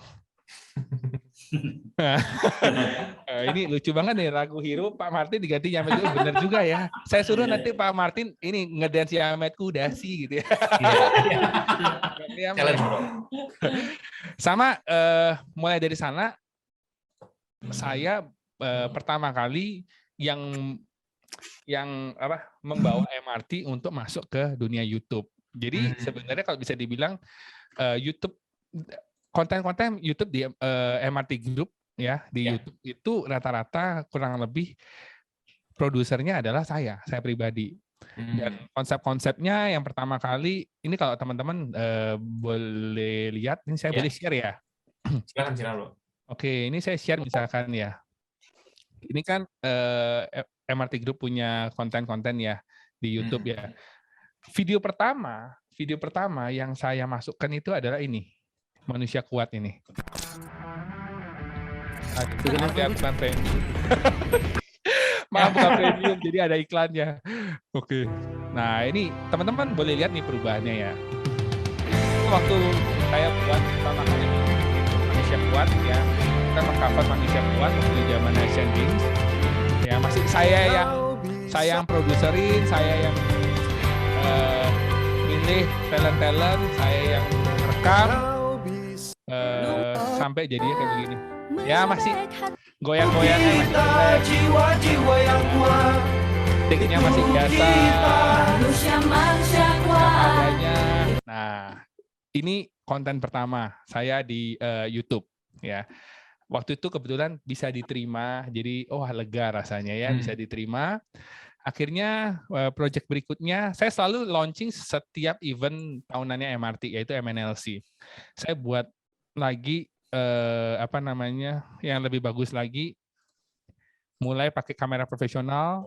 Ini lucu banget nih lagu Hero Pak Martin diganti Yamed Kudashi, bener juga ya. Saya suruh nanti Pak Martin ini ngedance Yamed Kudashi gitu ya. Sama mulai dari sana saya pertama kali yang membawa MRT untuk masuk ke dunia YouTube. Jadi sebenarnya kalau bisa dibilang YouTube konten-konten YouTube di MRT Group ya di Ya. YouTube itu rata-rata kurang lebih produsernya adalah saya pribadi. Dan konsep-konsepnya yang pertama kali ini kalau teman-teman boleh lihat, ini saya Ya. boleh share ya. Silakan Bro. Oke, ini saya share misalkan ya. Ini kan MRT Group punya konten-konten ya di YouTube ya. Video pertama yang saya masukkan itu adalah ini. Manusia Kuat ini. Maaf ya, bukan premium. Maaf, bukan premium, jadi ada iklannya. Oke. Nah, ini teman-teman boleh lihat nih perubahannya ya. Waktu saya buat pertama kali Manusia Kuat ya, kita meng-cover Manusia Kuat waktu zaman Asian Games. Ya, masih saya yang produserin, saya yang milih talent-talent, saya yang rekam sampai jadinya kayak begini. Ya masih goyang-goyangnya masih jiwa-jiwa yang kuat. Tiknya masih biasa. Adanya. Nah, ini konten pertama saya di YouTube ya. Waktu itu kebetulan bisa diterima, jadi lega rasanya ya bisa diterima. Akhirnya project berikutnya saya selalu launching setiap event tahunannya MRT yaitu MNLC. Saya buat lagi yang lebih bagus lagi, mulai pakai kamera profesional,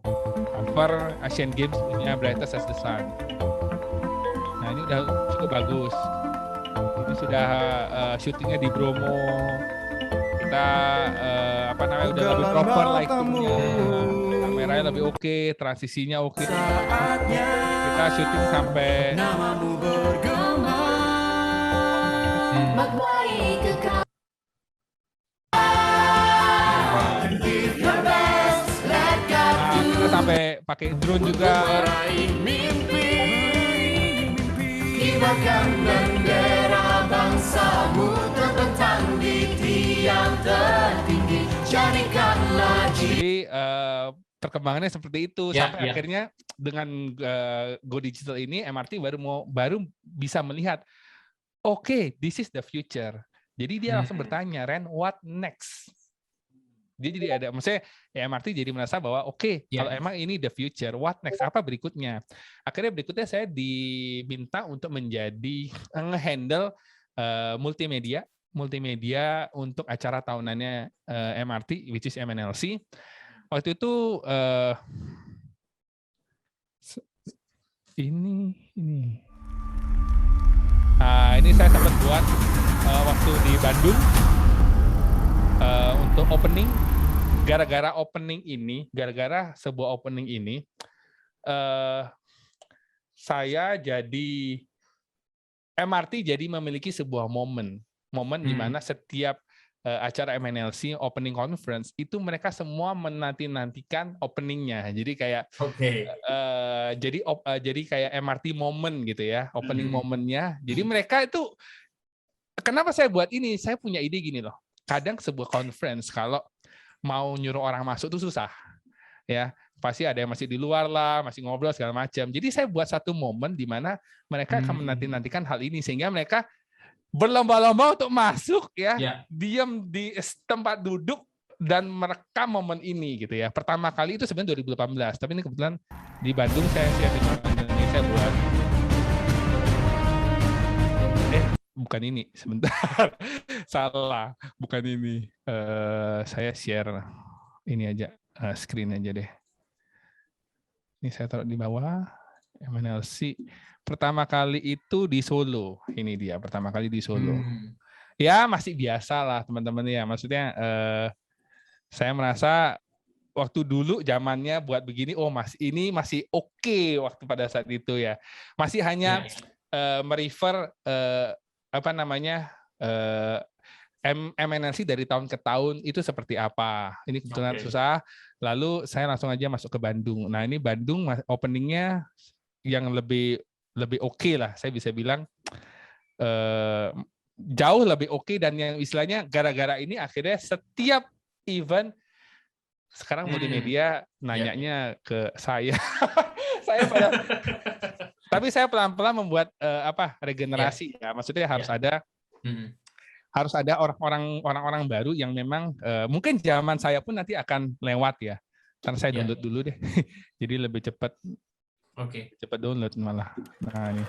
cover Asian Games punya Brightest as the Sun. Nah ini udah cukup bagus. Ini sudah syutingnya di Bromo. Kita udah lebih proper lightingnya, kameranya lebih oke, transisinya oke. Kita syuting sampai kita sampai pakai drone juga. Kibarkan bendera bangsamu terbentang di tiang tertinggi, jadikanlah Jadi perkembangannya seperti itu sampai ya. akhirnya dengan Go Digital ini MRT baru bisa melihat oke, this is the future. Jadi dia langsung bertanya, Ren, what next? Dia jadi ada, maksudnya ya MRT jadi merasa bahwa kalau emang ini the future, what next? Apa berikutnya? Akhirnya berikutnya saya diminta untuk menjadi nge-handle multimedia untuk acara tahunannya MRT, which is MNLC. Waktu itu ini. Nah, ini saya sempat buat waktu di Bandung untuk opening. Gara-gara sebuah opening ini, saya jadi MRT jadi memiliki sebuah momen di mana setiap acara MNLC opening conference itu mereka semua menanti-nantikan openingnya. Jadi kayak jadi kayak MRT moment gitu ya, opening momennya. Jadi mereka itu, kenapa saya buat ini? Saya punya ide gini loh. Kadang sebuah conference kalau mau nyuruh orang masuk itu susah, ya pasti ada yang masih di luar lah, masih ngobrol segala macam. Jadi saya buat satu momen di mana mereka akan menanti-nantikan hal ini sehingga mereka berlomba-lomba untuk masuk ya, diam di tempat duduk dan merekam momen ini gitu ya. Pertama kali itu sebenarnya 2018, tapi ini kebetulan di Bandung saya buat. Bukan ini, sebentar. Salah, bukan ini. Saya share ini aja, screen aja deh. Ini saya taruh di bawah, MNLC. Pertama kali itu di Solo. Ini dia, pertama kali di Solo. Ya, masih biasa lah teman-teman ya. Maksudnya, saya merasa waktu dulu zamannya buat begini, ini masih oke waktu pada saat itu ya. Masih hanya merefer MNLC dari tahun ke tahun itu seperti apa. Ini kebetulan susah. Lalu saya langsung aja masuk ke Bandung. Nah ini Bandung openingnya yang lebih oke lah. Saya bisa bilang jauh lebih oke, dan yang istilahnya gara-gara ini akhirnya setiap event sekarang multimedia nanyanya ke saya. Tapi saya pelan-pelan membuat regenerasi ya. Maksudnya harus ada harus ada orang-orang baru yang memang mungkin zaman saya pun nanti akan lewat ya. Karena saya download dulu deh. Jadi lebih cepat. Oke. Cepat download malah. Nah, ini.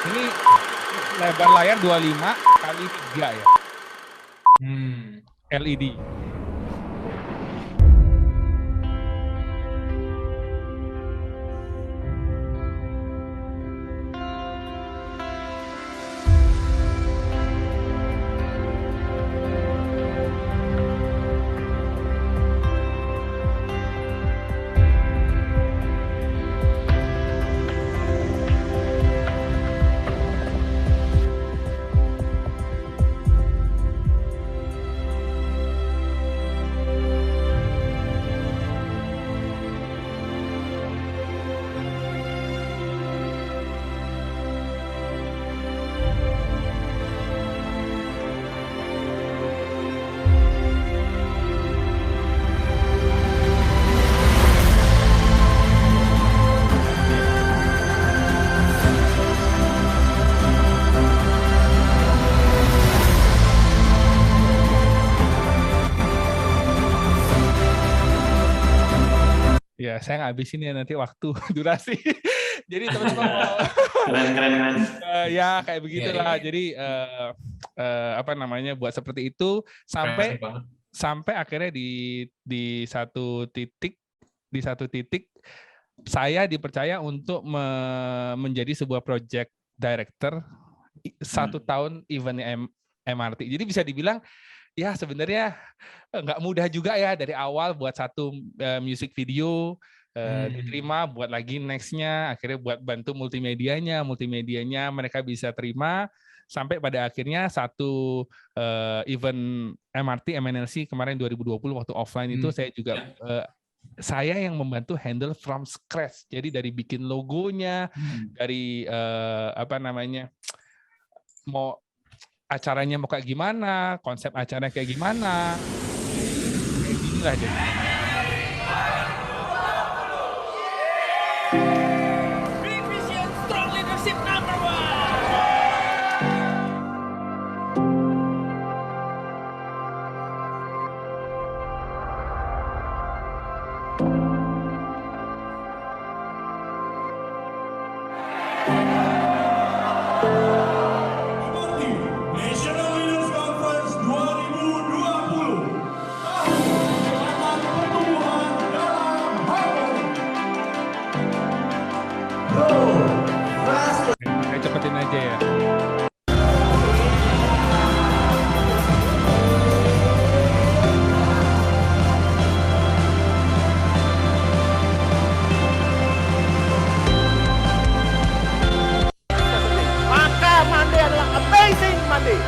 Ini lebar layar 25x3 ya. LED. Ya, saya ngabisin ya nanti waktu durasi. Jadi teman-teman Keren. ya kayak begitulah. Jadi apa namanya buat seperti itu sampai akhirnya di satu titik saya dipercaya untuk menjadi sebuah project director 1 tahun event MRT. Jadi bisa dibilang ya sebenarnya nggak mudah juga ya dari awal buat satu music video diterima, buat lagi nextnya, akhirnya buat bantu multimedianya mereka bisa terima sampai pada akhirnya satu event MRT MNLC kemarin 2020 waktu offline itu saya juga saya yang membantu handle from scratch. Jadi dari bikin logonya, dari apa namanya mau acaranya mau kayak gimana, konsep acaranya kayak gimana, kayak ginilah jadi. Big vision, strong leadership number 1. National Leaders Conference 2020. Tahun pertumbuhan dalam harmoni. Saya cepetin aja ya. Maka Monday adalah amazing Monday.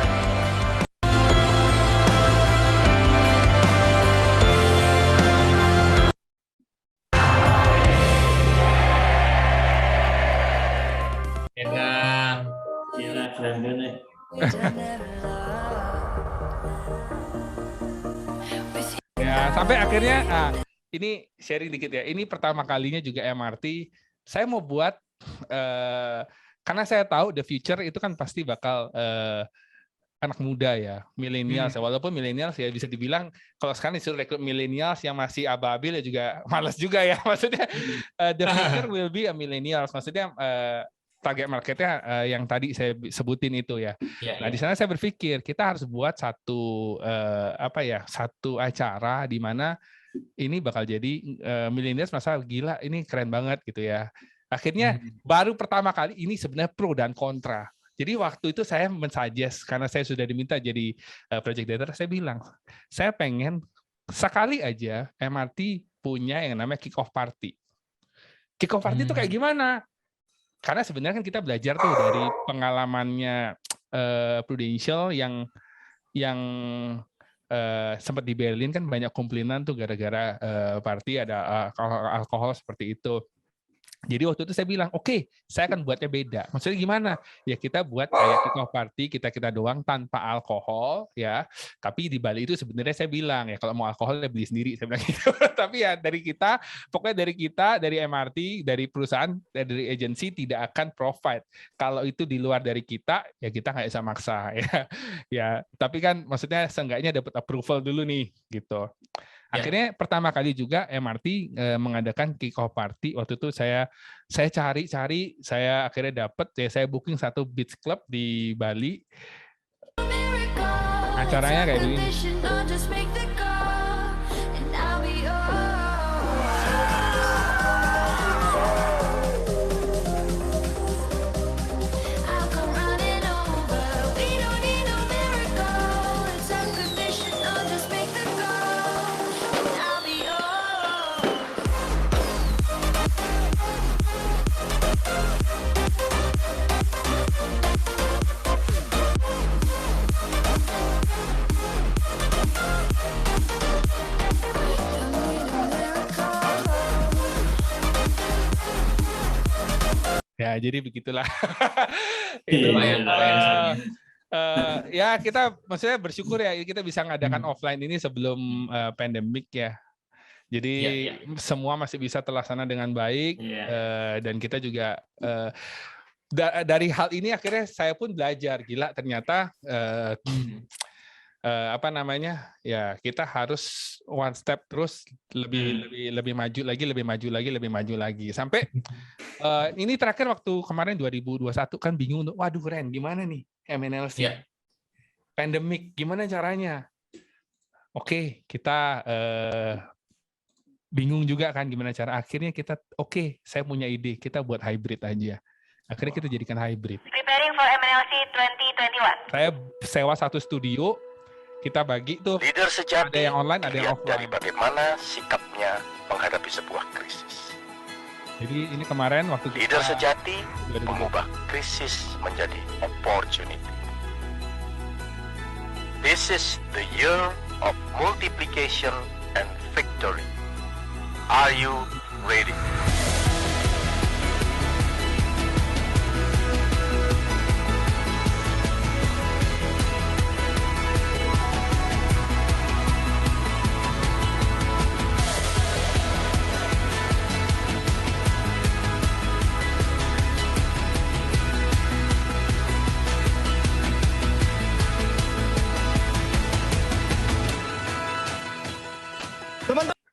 Edan. Gila, keren banget. Ya, sampai akhirnya ini sharing dikit ya. Ini pertama kalinya juga MRT. Saya mau buat karena saya tahu the future itu kan pasti bakal anak muda ya, milenials. Walaupun milenials ya bisa dibilang kalau sekarang disuruh rekrut milenials yang masih aba-abil ya juga malas juga ya. Maksudnya the future will be a millennials. Maksudnya target marketnya yang tadi saya sebutin itu ya. Nah di sana saya berpikir kita harus buat satu satu acara di mana ini bakal jadi millennials masa gila ini keren banget gitu ya. Akhirnya baru pertama kali ini sebenarnya pro dan kontra. Jadi waktu itu saya mensuggest karena saya sudah diminta jadi project director, saya bilang saya pengen sekali aja MRT punya yang namanya kick off party. Kick off party itu kayak gimana? Karena sebenarnya kan kita belajar tuh dari pengalamannya Prudential yang sempat di Berlin kan banyak komplainan tuh gara-gara party ada alkohol seperti itu. Jadi waktu itu saya bilang, oke, saya akan buatnya beda. Maksudnya gimana? Ya kita buat kayak kick-off party, kita doang tanpa alkohol, ya. Tapi di Bali itu sebenarnya saya bilang, ya kalau mau alkohol ya beli sendiri, saya bilang gitu. Tapi ya dari kita, pokoknya dari MRT, dari perusahaan, dari agensi tidak akan provide. Kalau itu di luar dari kita, ya kita nggak bisa maksa, ya. Ya, tapi kan maksudnya seenggaknya dapat approval dulu nih, gitu. Akhirnya pertama kali juga MRT mengadakan kick-off party. Waktu itu saya cari, saya akhirnya dapat, ya saya booking satu beach club di Bali. Acaranya kayak begini. Ya, jadi begitulah. Itu ya kita maksudnya bersyukur ya kita bisa ngadakan offline ini sebelum pandemik ya. Jadi semua masih bisa terlaksana dengan baik dan kita juga dari hal ini akhirnya saya pun belajar gila ternyata apa namanya ya kita harus one step terus lebih maju lagi sampai ini terakhir waktu kemarin 2021 kan bingung waduh Ren gimana nih MNLC pandemik gimana caranya oke kita bingung juga kan gimana cara akhirnya kita saya punya ide kita buat hybrid aja akhirnya kita jadikan hybrid preparing for MNLC 2021 saya sewa satu studio kita bagi tuh Leader sejati ada yang online ada yang offline dari bagaimana sikapnya menghadapi sebuah krisis. Jadi ini kemarin waktu Leader kita sejati mengubah krisis menjadi opportunity. This is the year of multiplication and victory. Are you ready?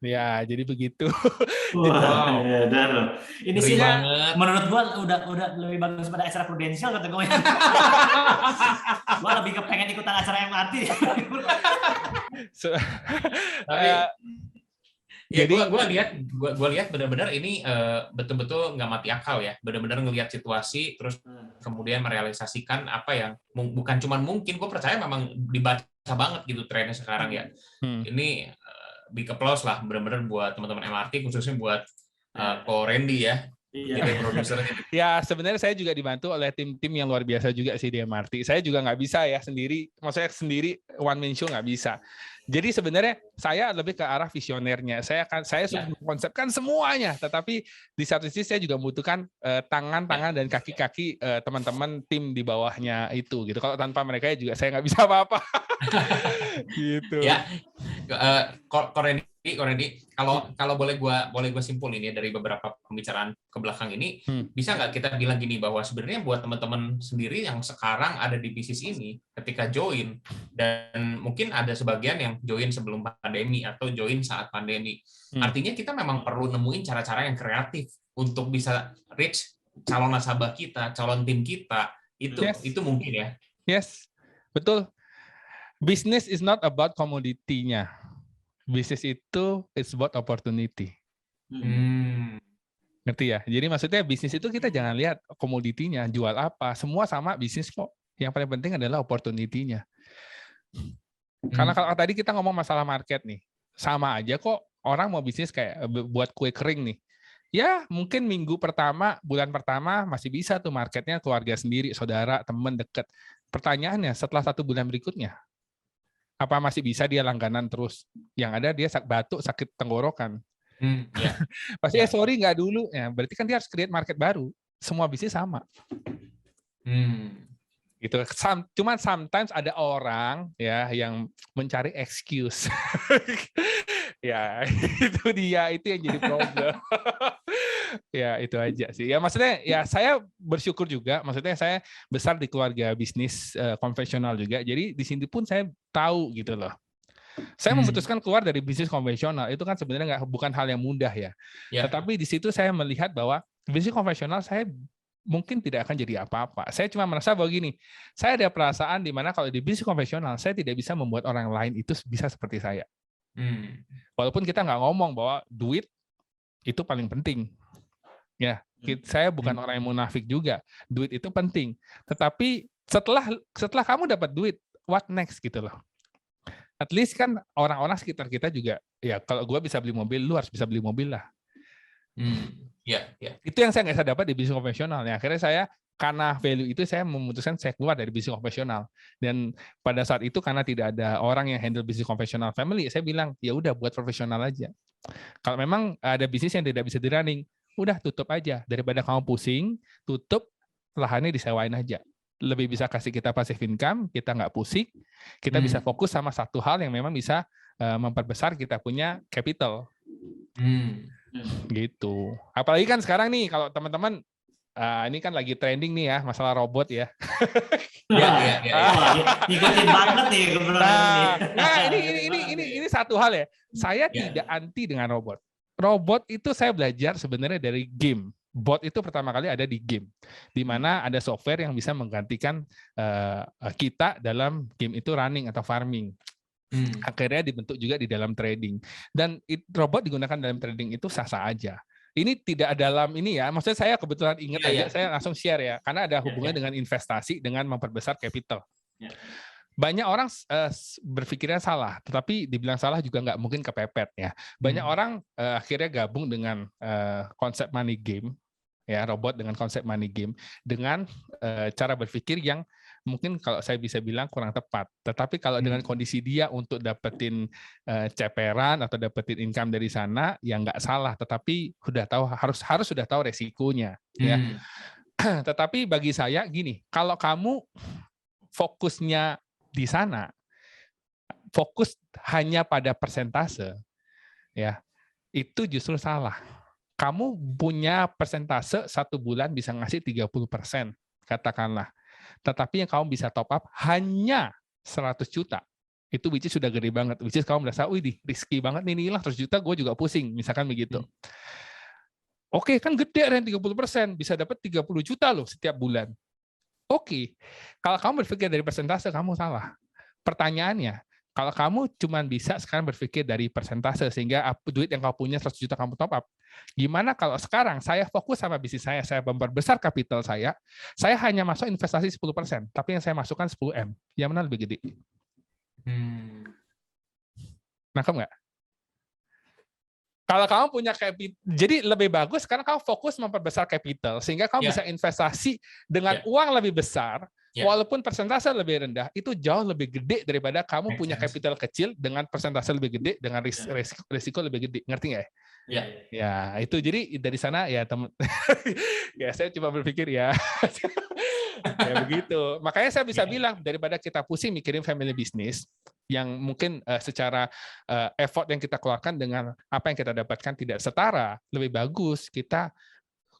Ya, jadi begitu. Wow, ya, dan ini sih banget. menurut gua udah lebih bagus pada acara prudensial kata gue. Gua lebih kepengen ikutan acara MRT. Tapi jadi gue lihat benar-benar ini betul-betul nggak mati akal ya, benar-benar ngelihat situasi terus kemudian merealisasikan apa yang bukan cuma mungkin, gue percaya memang dibaca banget gitu trennya sekarang ya. Ini big applause lah benar-benar buat teman-teman MRT khususnya buat Ko Randy ya. Jadi produsernya. Ya sebenarnya saya juga dibantu oleh tim-tim yang luar biasa juga sih di MRT. Saya juga nggak bisa ya sendiri, maksudnya sendiri one man show nggak bisa. Jadi sebenarnya saya lebih ke arah visionernya. Saya sudah mengkonsepkan semuanya, tetapi di satu sisi saya juga membutuhkan tangan-tangan dan kaki-kaki teman-teman tim di bawahnya itu. Gitu. Kalau tanpa mereka juga saya nggak bisa apa-apa. Gitu. Ya, Ko Randy, kalau boleh gue simpulin ya dari beberapa pembicaraan ke belakang ini, bisa nggak kita bilang gini bahwa sebenarnya buat teman-teman sendiri yang sekarang ada di bisnis ini, ketika join dan mungkin ada sebagian yang join sebelum pandemi atau join saat pandemi, artinya kita memang perlu nemuin cara-cara yang kreatif untuk bisa reach calon nasabah kita, calon tim kita, itu mungkin ya. Yes, betul. Business is not about komoditinya. Bisnis itu it's about opportunity. Ngerti ya? Jadi maksudnya bisnis itu kita jangan lihat komoditinya, jual apa, semua sama bisnis kok. Yang paling penting adalah opportunity-nya. Karena kalau tadi kita ngomong masalah market nih, sama aja kok orang mau bisnis kayak buat kue kering nih. Ya mungkin minggu pertama, bulan pertama masih bisa tuh marketnya keluarga sendiri, saudara, teman dekat. Pertanyaannya setelah 1 bulan berikutnya, apa masih bisa dia langganan terus? Yang ada dia batuk, sakit tenggorokan. Ya. Pasti sorry nggak dulu. Ya, berarti kan dia harus create market baru. Semua bisnis sama. Gitu. Cuman sometimes ada orang ya yang mencari excuse. Ya, itu yang jadi problem. Ya, itu aja sih. Ya maksudnya ya saya bersyukur juga. Maksudnya saya besar di keluarga bisnis konvensional juga. Jadi di sini pun saya tahu gitu loh. Saya memutuskan keluar dari bisnis konvensional itu kan sebenarnya bukan hal yang mudah ya. Tetapi di situ saya melihat bahwa bisnis konvensional saya mungkin tidak akan jadi apa-apa. Saya cuma merasa bahwa gini, saya ada perasaan di mana kalau di bisnis konvensional saya tidak bisa membuat orang lain itu bisa seperti saya. Walaupun kita nggak ngomong bahwa duit itu paling penting. Ya, saya bukan orang yang munafik juga. Duit itu penting. Tetapi setelah kamu dapat duit, what next gitu loh. At least kan orang-orang sekitar kita juga, ya kalau gue bisa beli mobil, lu harus bisa beli mobil lah. Itu yang saya nggak bisa dapat di bisnis konvensional. Ya, akhirnya saya karena value itu saya memutuskan saya keluar dari bisnis konvensional. Dan pada saat itu karena tidak ada orang yang handle bisnis konvensional family, saya bilang ya udah buat profesional aja. Kalau memang ada bisnis yang tidak bisa di-running, udah tutup aja. Daripada kamu pusing, tutup, lahannya disewain aja. Lebih bisa kasih kita passive income, kita nggak pusing, kita bisa fokus sama satu hal yang memang bisa memperbesar kita punya capital. Gitu. Apalagi kan sekarang nih kalau teman-teman ini kan lagi trending nih ya masalah robot ya. Ikutin banget nih ini satu hal ya. Saya tidak anti dengan robot. Robot itu saya belajar sebenarnya dari game. Bot itu pertama kali ada di game, di mana ada software yang bisa menggantikan kita dalam game itu running atau farming. Akhirnya dibentuk juga di dalam trading. Dan robot digunakan dalam trading itu sah-sah aja. Ini tidak dalam ini ya, maksudnya saya kebetulan ingat aja, saya langsung share ya, karena ada hubungannya dengan investasi, dengan memperbesar capital. Banyak orang berpikirnya salah, tetapi dibilang salah juga nggak mungkin kepepet ya. Banyak orang akhirnya gabung dengan konsep money game, ya robot dengan konsep money game, dengan cara berpikir yang mungkin kalau saya bisa bilang kurang tepat. Tetapi kalau dengan kondisi dia untuk dapetin ceperan atau dapetin income dari sana, ya nggak salah. Tetapi sudah tahu harus sudah tahu resikonya. Ya. Tetapi bagi saya gini, kalau kamu fokusnya di sana, fokus hanya pada persentase, ya itu justru salah. Kamu punya persentase 1 bulan bisa ngasih 30%, katakanlah. Tetapi yang kamu bisa top up hanya 100 juta. Itu which is sudah gede banget. Which is kamu merasa, wih risky banget nih, hilang 100 juta, gue juga pusing. Misalkan begitu. Oke, kan gede Ren 30%. Bisa dapat 30 juta loh setiap bulan. Oke, kalau kamu berpikir dari persentase, kamu salah. Pertanyaannya, kalau kamu cuma bisa sekarang berpikir dari persentase, sehingga duit yang kamu punya 100 juta kamu top up, gimana kalau sekarang saya fokus sama bisnis saya memperbesar kapital saya hanya masuk investasi 10%, tapi yang saya masukkan 10M, yang mana lebih gede? Nangkep nggak? Kalau kamu punya capital, jadi lebih bagus karena kamu fokus memperbesar capital, sehingga kamu bisa investasi dengan uang lebih besar, walaupun persentase lebih rendah, itu jauh lebih gede daripada kamu punya capital kecil dengan persentase lebih gede, dengan risiko lebih gede. Ngerti nggak ya? Ya, itu jadi dari sana ya teman. Ya saya cuma berpikir ya. Ya begitu. Makanya saya bisa bilang daripada kita pusing mikirin family business yang mungkin secara effort yang kita keluarkan dengan apa yang kita dapatkan tidak setara, lebih bagus kita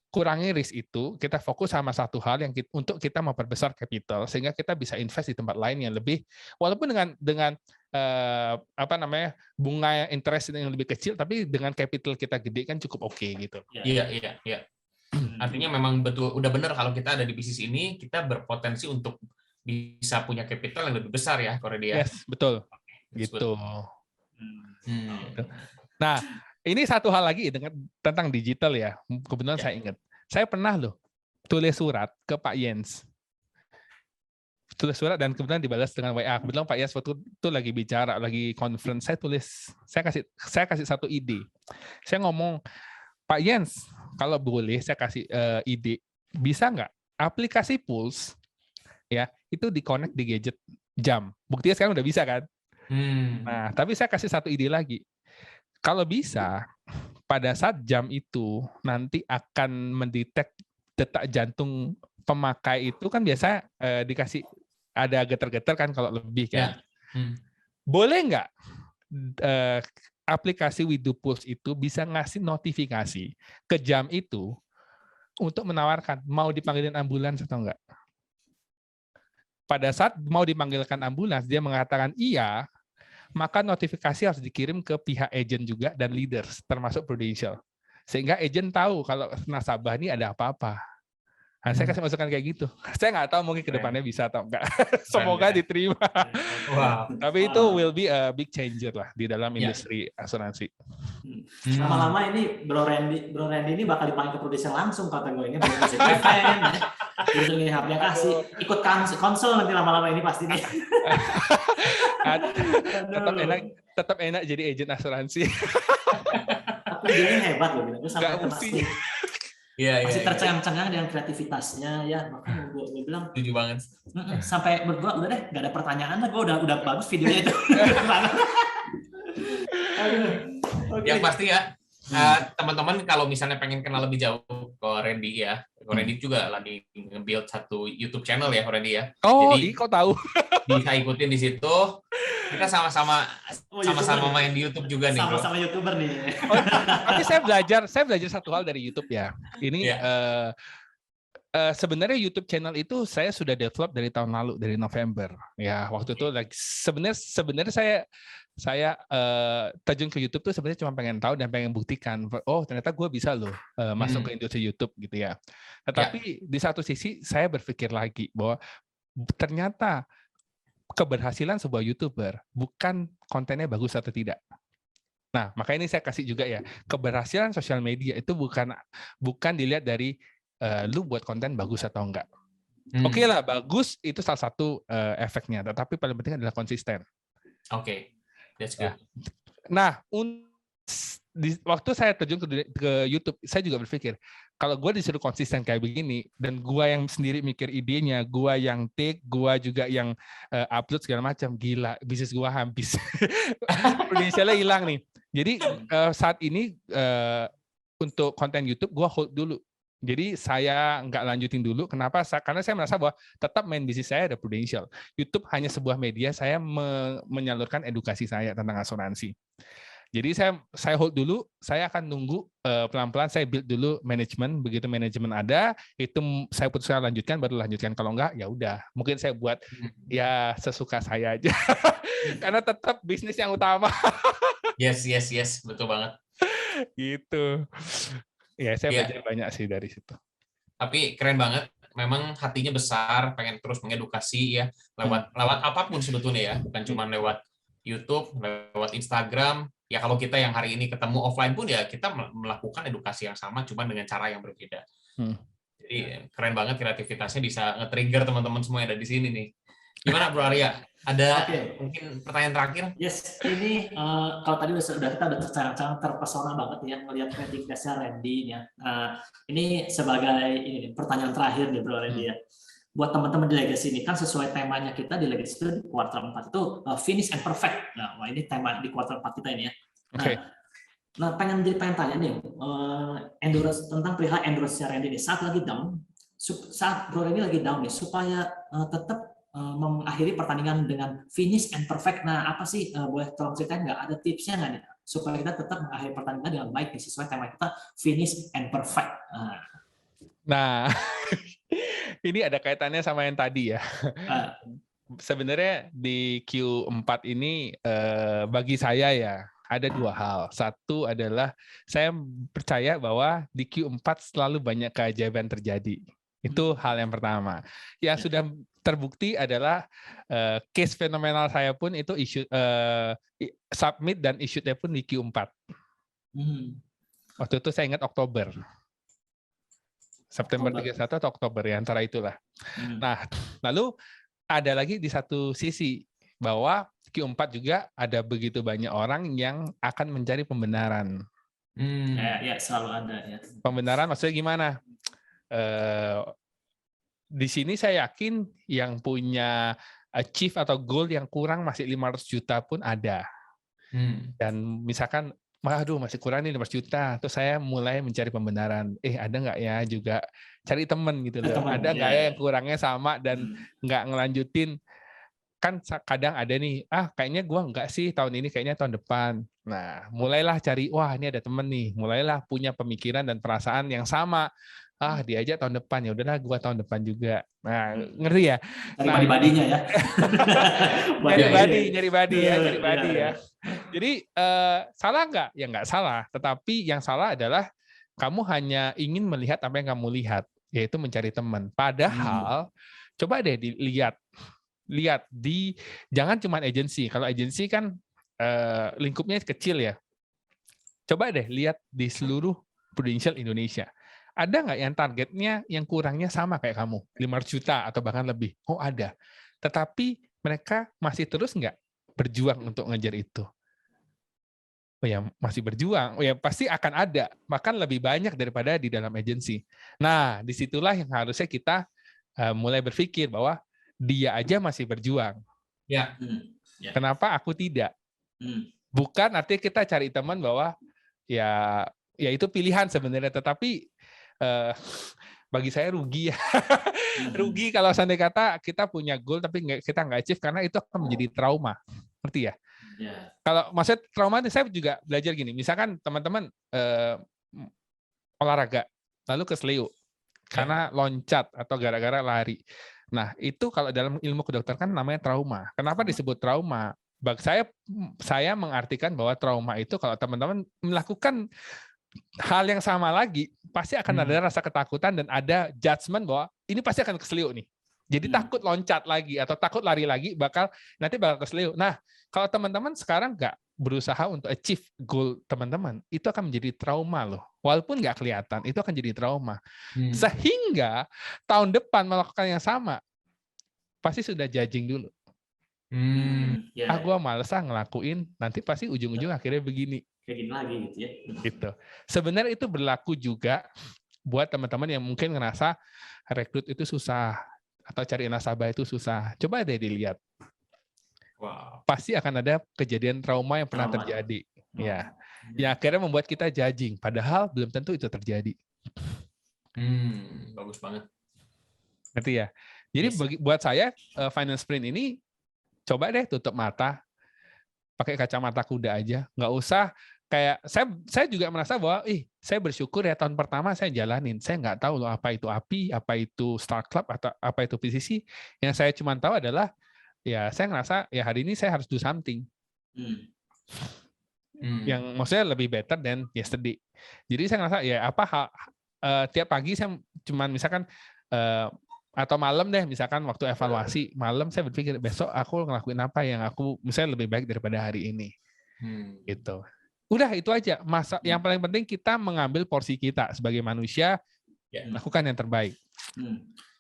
kurangi risk itu, kita fokus sama satu hal yang untuk kita memperbesar capital sehingga kita bisa invest di tempat lain yang lebih, walaupun dengan bunga interest yang lebih kecil, tapi dengan capital kita gede kan cukup oke gitu. Iya. Artinya memang betul, udah benar kalau kita ada di bisnis ini, kita berpotensi untuk bisa punya capital yang lebih besar ya, Koredia. Yes, betul. Gitu. Nah, ini satu hal lagi tentang digital ya. Kebetulan saya ingat. Saya pernah loh tulis surat ke Pak Jens. Tulis surat dan kebetulan dibalas dengan WA. Kebetulan Pak Jens waktu itu lagi bicara, lagi conference. Saya kasih satu ide. Saya ngomong, Pak Jens, kalau boleh saya kasih ide, bisa nggak aplikasi Pulse ya itu di-connect di gadget jam. Buktinya sekarang udah bisa kan? Nah, tapi saya kasih satu ide lagi. Kalau bisa, pada saat jam itu nanti akan mendetek detak jantung pemakai itu kan biasa dikasih ada getar-getar kan kalau lebih kan. Boleh nggak aplikasi We Do Pulse itu bisa ngasih notifikasi ke jam itu untuk menawarkan mau dipanggilin ambulans atau enggak? Pada saat mau dipanggilkan ambulans, dia mengatakan iya, maka notifikasi harus dikirim ke pihak agent juga dan leaders, termasuk Prudential. Sehingga agent tahu kalau nasabah ini ada apa-apa. Nah, saya kasih masukan kayak gitu. Saya nggak tahu mungkin ke depannya bisa atau enggak. Semoga diterima. Tapi itu will be a big changer lah di dalam industri asuransi. Lama-lama ini Bro Randy ini bakal dipanggil ke Prudential langsung kata gue ini. Terus ini yang kasih ikut konsul nanti lama-lama ini pasti nih. tetap enak jadi agent asuransi. Tapi dia hebat loh, gue sampai pasti. Masih tercengang-cengang dengan kreativitasnya ya, makanya gue bilang setuju banget. Sampai berdua udah deh, nggak ada pertanyaan lah, gue udah bagus videonya itu. Yang pasti ya, teman-teman kalau misalnya pengen kenal lebih jauh ke Randy ya, Randy juga lagi nge-build satu YouTube channel ya, Randy ya. Jadi kok tahu? Bisa ikutin di situ. Kita sama-sama main di YouTube juga nih, bro. Sama-sama YouTuber nih. Tapi saya belajar satu hal dari YouTube ya. Ini sebenarnya YouTube channel itu saya sudah develop dari tahun lalu, dari November. Ya, waktu itu sebenarnya saya terjun ke YouTube tuh sebenarnya cuma pengen tahu dan pengen buktikan, oh ternyata gue bisa loh masuk ke industri YouTube gitu ya. Tetapi di satu sisi saya berpikir lagi bahwa ternyata keberhasilan sebuah YouTuber bukan kontennya bagus atau tidak. Nah, makanya ini saya kasih juga ya, keberhasilan sosial media itu bukan dilihat dari lu buat konten bagus atau enggak. Oke lah, bagus itu salah satu efeknya, tetapi paling penting adalah konsisten. Oke. That's good. Nah, waktu saya terjun ke YouTube, saya juga berpikir, kalau gue disuruh konsisten kayak begini, dan gue yang sendiri mikir idenya, gue yang take, gue juga yang upload segala macam, gila, bisnis gue habis. Potensialnya hilang nih. Jadi saat ini untuk konten YouTube, gue hold dulu. Jadi saya nggak lanjutin dulu. Kenapa? Karena saya merasa bahwa tetap main bisnis saya ada Prudential. YouTube hanya sebuah media saya menyalurkan edukasi saya tentang asuransi. Jadi saya hold dulu, saya akan nunggu pelan-pelan saya build dulu manajemen, begitu manajemen ada, itu saya putuskan lanjutkan, baru lanjutkan. Kalau enggak, ya udah. Mungkin saya buat ya sesuka saya aja. Karena tetap bisnis yang utama. Yes, betul banget. Gitu. Ya, saya belajar banyak sih dari situ. Tapi keren banget. Memang hatinya besar, pengen terus mengedukasi ya, lewat apapun sebetulnya ya, bukan cuma lewat YouTube, lewat Instagram. Ya kalau kita yang hari ini ketemu offline pun ya kita melakukan edukasi yang sama, cuma dengan cara yang berbeda. Jadi keren banget kreativitasnya bisa nge-trigger teman-teman semua yang ada di sini nih. Gimana Bro Arya? Ada mungkin pertanyaan terakhir? Yes, ini kalau tadi kita udah terpesona banget ya melihat kreativitasnya Randy ya. Ini sebagai pertanyaan terakhir nih Bro Randy ya. Buat teman-teman di Legacy ini kan sesuai temanya kita di Legacy itu di kuartal 4 itu finish and perfect. Nah, ini tema di kuartal 4 kita ini ya. Nah, pengen tanya nih endurance tentang perihal endurance-nya Randy nih. Saat Bro Randy lagi down nih supaya tetap mengakhiri pertandingan dengan finish and perfect. Nah, apa sih boleh tolong ceritain nggak? Ada tipsnya nggak nih supaya kita tetap mengakhiri pertandingan dengan baik nih sesuai tema kita finish and perfect. Nah, ini ada kaitannya sama yang tadi ya. Sebenarnya di Q4 ini bagi saya ya ada dua hal. Satu adalah saya percaya bahwa di Q4 selalu banyak keajaiban terjadi. Itu hal yang pertama. Yang sudah terbukti adalah case fenomenal saya pun itu submit dan issue-nya pun di Q4. Waktu itu saya ingat Oktober. September 31 atau Oktober ya, antara itulah. Nah, lalu ada lagi di satu sisi bahwa Q4 juga ada begitu banyak orang yang akan mencari pembenaran. Ya, selalu ada ya. Pembenaran maksudnya gimana? Di sini saya yakin yang punya achieve atau goal yang kurang masih 500 juta pun ada. Dan misalkan Waduh, masih kurang nih 15 juta. Terus saya mulai mencari pembenaran. Ada nggak ya juga cari temen gitu loh. Ada nggak ya yang kurangnya sama dan nggak ngelanjutin. Kan kadang ada nih, kayaknya gua nggak sih tahun ini, kayaknya tahun depan. Nah, mulailah cari, wah ini ada temen nih. Mulailah punya pemikiran dan perasaan yang sama. Diajak tahun depan, ya udahlah gua tahun depan juga. Nah, ngeri ya. Cari badi-badinya ya. Nyari badi ya. Jadi salah nggak? Ya nggak salah. Tetapi yang salah adalah kamu hanya ingin melihat apa yang kamu lihat, yaitu mencari teman. Padahal coba deh dilihat jangan cuma agensi. Kalau agensi kan lingkupnya kecil ya. Coba deh lihat di seluruh Prudential Indonesia. Ada nggak yang targetnya yang kurangnya sama kayak kamu, 500 juta atau bahkan lebih? Oh ada. Tetapi mereka masih terus nggak berjuang untuk ngejar itu? Oh ya masih berjuang. Oh ya pasti akan ada. Bahkan lebih banyak daripada di dalam agensi. Nah disitulah yang harusnya kita mulai berpikir bahwa dia aja masih berjuang. Ya. Kenapa aku tidak? Bukan artinya kita cari teman bahwa ya itu pilihan sebenarnya, tetapi bagi saya rugi ya. Rugi kalau seandainya kata kita punya goal tapi kita nggak achieve, karena itu akan menjadi trauma. Ngerti ya? Kalau maksud trauma itu saya juga belajar gini, misalkan teman-teman olahraga lalu keseleo karena loncat atau gara-gara lari. Nah, itu kalau dalam ilmu kedokteran kan namanya trauma. Kenapa disebut trauma? Bagi saya mengartikan bahwa trauma itu kalau teman-teman melakukan hal yang sama lagi, pasti akan ada rasa ketakutan dan ada judgement bahwa ini pasti akan keselio nih. Jadi takut loncat lagi atau takut lari lagi, nanti bakal keselio. Nah, kalau teman-teman sekarang nggak berusaha untuk achieve goal teman-teman, itu akan menjadi trauma loh. Walaupun nggak kelihatan, itu akan jadi trauma. Sehingga tahun depan melakukan yang sama, pasti sudah judging dulu. Gua males ngelakuin, nanti pasti ujung-ujung akhirnya begini. Kayak gini lagi gitu ya. Gitu. Sebenarnya itu berlaku juga buat teman-teman yang mungkin ngerasa rekrut itu susah atau cari nasabah itu susah. Coba deh dilihat. Wow. Pasti akan ada kejadian trauma yang pernah terjadi. Ya. Yang akhirnya membuat kita judging, padahal belum tentu itu terjadi. Bagus banget. Ngerti ya? Jadi buat saya finance sprint ini coba deh tutup mata, pakai kacamata kuda aja, nggak usah kayak saya juga merasa bahwa saya bersyukur ya tahun pertama saya jalanin, saya nggak tahu loh apa itu API, apa itu Start Club atau apa itu PCC. Yang saya cuma tahu adalah ya saya ngerasa ya hari ini saya harus do something. Yang maksudnya lebih better than yesterday. Jadi saya ngerasa ya tiap pagi saya cuma misalkan atau malam deh, misalkan waktu evaluasi malam saya berpikir besok aku ngelakuin apa yang aku misalnya lebih baik daripada hari ini. Gitu. Udah itu aja. Yang paling penting kita mengambil porsi kita sebagai manusia, lakukan yang terbaik.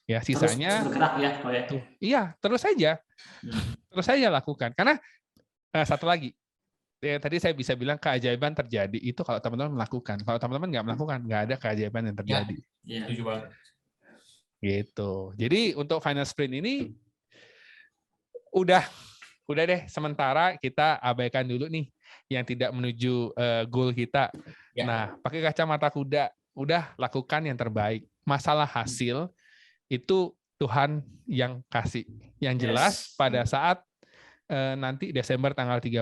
Ya sisanya terus bergerak ya, iya terus saja lakukan. Karena satu lagi tadi saya bisa bilang keajaiban terjadi itu kalau teman-teman melakukan. Kalau teman-teman nggak melakukan, nggak ada keajaiban yang terjadi. Setuju banget. Gitu. Jadi untuk finance sprint ini udah deh, sementara kita abaikan dulu nih yang tidak menuju goal kita. Nah, pakai kacamata kuda, udah lakukan yang terbaik. Masalah hasil itu Tuhan yang kasih. Yang jelas pada saat nanti Desember tanggal 31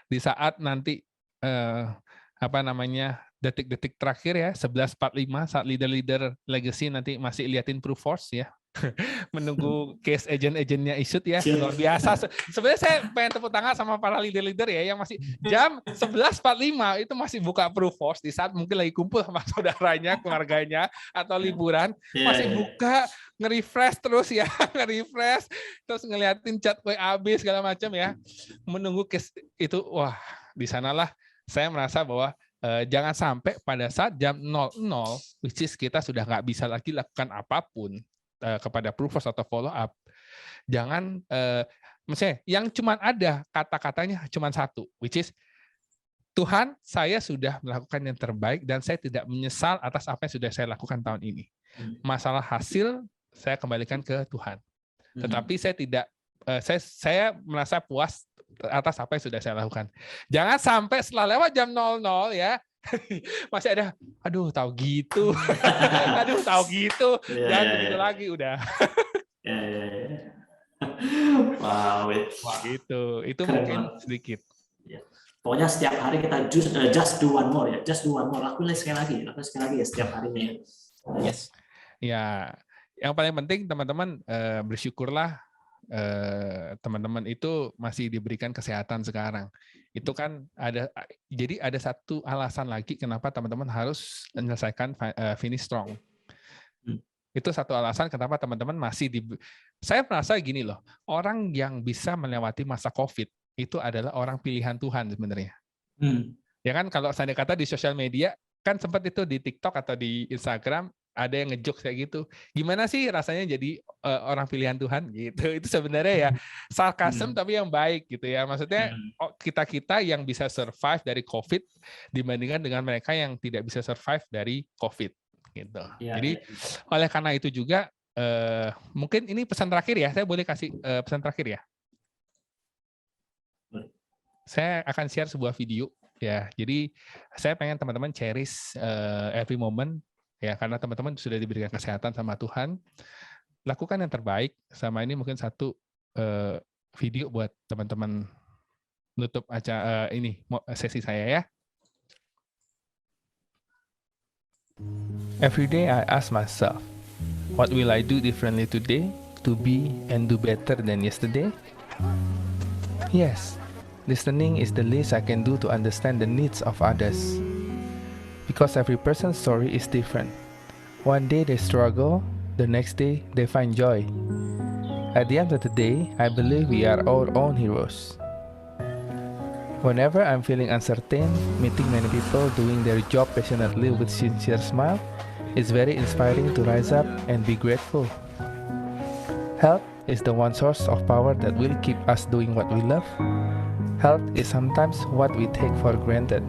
di saat nanti detik-detik terakhir ya 11:45 saat leader-leader legacy nanti masih liatin proof force ya. Menunggu case agent-agentnya issued ya. Luar biasa. Sebenarnya saya pengen tepuk tangan sama para leader-leader ya yang masih jam 11:45 itu masih buka proof force di saat mungkin lagi kumpul sama saudaranya, keluarganya atau liburan, masih buka nge-refresh terus ya, nge-refresh terus ngeliatin chat WA segala macam ya. Menunggu case itu, wah, di sanalah saya merasa bahwa jangan sampai pada saat jam 00, which is kita sudah nggak bisa lagi lakukan apapun kepada proofers atau follow up. Jangan, misalnya yang cuma ada kata-katanya cuma satu, which is Tuhan, saya sudah melakukan yang terbaik dan saya tidak menyesal atas apa yang sudah saya lakukan tahun ini. Masalah hasil saya kembalikan ke Tuhan. Tetapi saya tidak, saya merasa puas atas apa yang sudah saya lakukan. Jangan sampai setelah lewat jam 00 ya, masih ada, aduh tahu gitu, aduh tahu gitu, jangan begitu lagi udah. Wow, gitu. Itu keren mungkin banget. sedikit. Pokoknya setiap hari kita just do one more ya, just do one more. Lakuin sekali lagi ya setiap harinya ya. Yes. Ya, yang paling penting teman-teman bersyukurlah teman-teman itu masih diberikan kesehatan sekarang. Itu kan jadi ada satu alasan lagi kenapa teman-teman harus menyelesaikan finish strong. Itu satu alasan kenapa teman-teman masih saya merasa gini loh, orang yang bisa melewati masa COVID itu adalah orang pilihan Tuhan sebenarnya. Ya kan, kalau saya kata di sosial media kan sempat itu di TikTok atau di Instagram ada yang ngejokes kayak gitu. Gimana sih rasanya jadi orang pilihan Tuhan gitu. Itu sebenarnya ya sarkasm tapi yang baik gitu ya. Maksudnya kita-kita yang bisa survive dari COVID dibandingkan dengan mereka yang tidak bisa survive dari COVID gitu. Jadi oleh karena itu juga mungkin ini pesan terakhir ya. Saya boleh kasih pesan terakhir ya. Saya akan share sebuah video ya. Jadi saya pengen teman-teman cherish every moment ya, karena teman-teman sudah diberikan kesehatan sama Tuhan. Lakukan yang terbaik. Sama ini mungkin satu video buat teman-teman nutup acara ini sesi saya ya. Every day I ask myself, what will I do differently today to be and do better than yesterday? Yes, listening is the least I can do to understand the needs of others. Because every person's story is different. One day they struggle, the next day they find joy. At the end of the day, I believe we are our own heroes. Whenever I'm feeling uncertain, meeting many people doing their job passionately with sincere smile is very inspiring to rise up and be grateful. Health is the one source of power that will keep us doing what we love. Health is sometimes what we take for granted.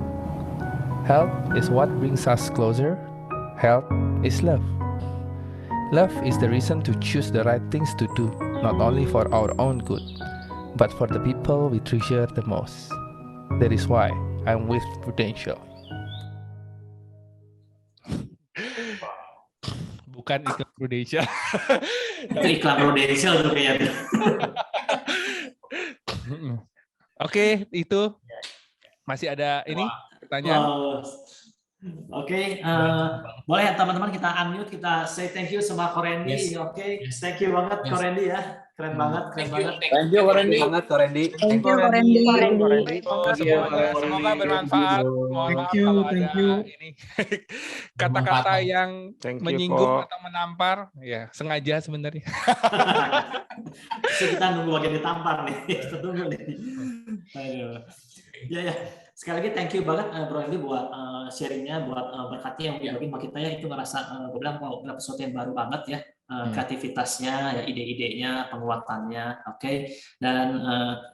Health is what brings us closer. Health is love. Love is the reason to choose the right things to do, not only for our own good, but for the people we treasure the most. That is why I'm with Prudential. Bukan iklan Prudential. Itu iklan Prudential tuh kayaknya. Oke, itu masih ada ini pertanyaan. Oke, boleh ya teman-teman kita unmute, kita say thank you sama Korendi. Oke, thank you banget Korendi ya. Keren banget, keren banget. Thank you Korendi. Banget Korendi. Thank you Korendi. Semoga bermanfaat. Mohon maaf kalau ada ini kata-kata yang menyinggung atau menampar, ya sengaja sebenarnya. Kita nunggu bagian ditampar nih. Kita tunggu nih. Aduh. Ya. Sekali lagi thank you banget Bro Randy buat sharingnya, buat berkati yang mungkin kita ya itu ngerasa gue bilang wow, sesuatu yang baru banget ya, kreativitasnya, ya ide-idenya, penguatannya, oke. Dan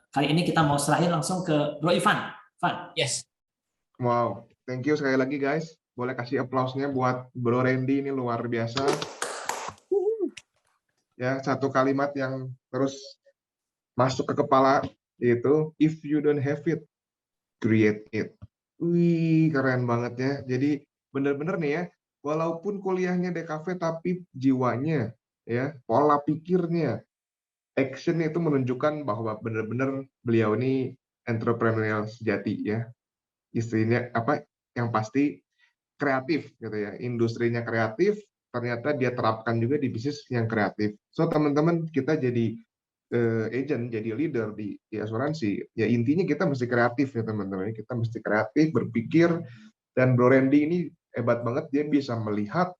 kali ini kita mau serahin langsung ke Bro Ivan. Yes. Wow, thank you sekali lagi guys. Boleh kasih aplausnya buat Bro Randy, ini luar biasa. Ya, satu kalimat yang terus masuk ke kepala itu, if you don't have it, create it. Wih, keren banget ya. Jadi bener-bener nih ya, walaupun kuliahnya DKV tapi jiwanya, ya, pola pikirnya, actionnya itu menunjukkan bahwa bener-bener beliau ini entrepreneurial sejati ya. Istrinya apa? Yang pasti kreatif gitu ya. Industrinya kreatif, ternyata dia terapkan juga di bisnis yang kreatif. So teman-teman, kita jadi agent, jadi leader di asuransi, ya intinya kita mesti kreatif ya teman-teman. Kita mesti kreatif, berpikir, dan Bro Randy ini hebat banget, dia bisa melihat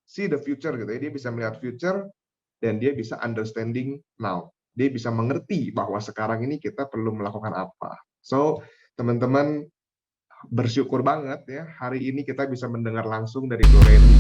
see the future gitu ya. Dia bisa melihat future dan dia bisa understanding now. Dia bisa mengerti bahwa sekarang ini kita perlu melakukan apa. So teman-teman bersyukur banget ya hari ini kita bisa mendengar langsung dari Bro Randy.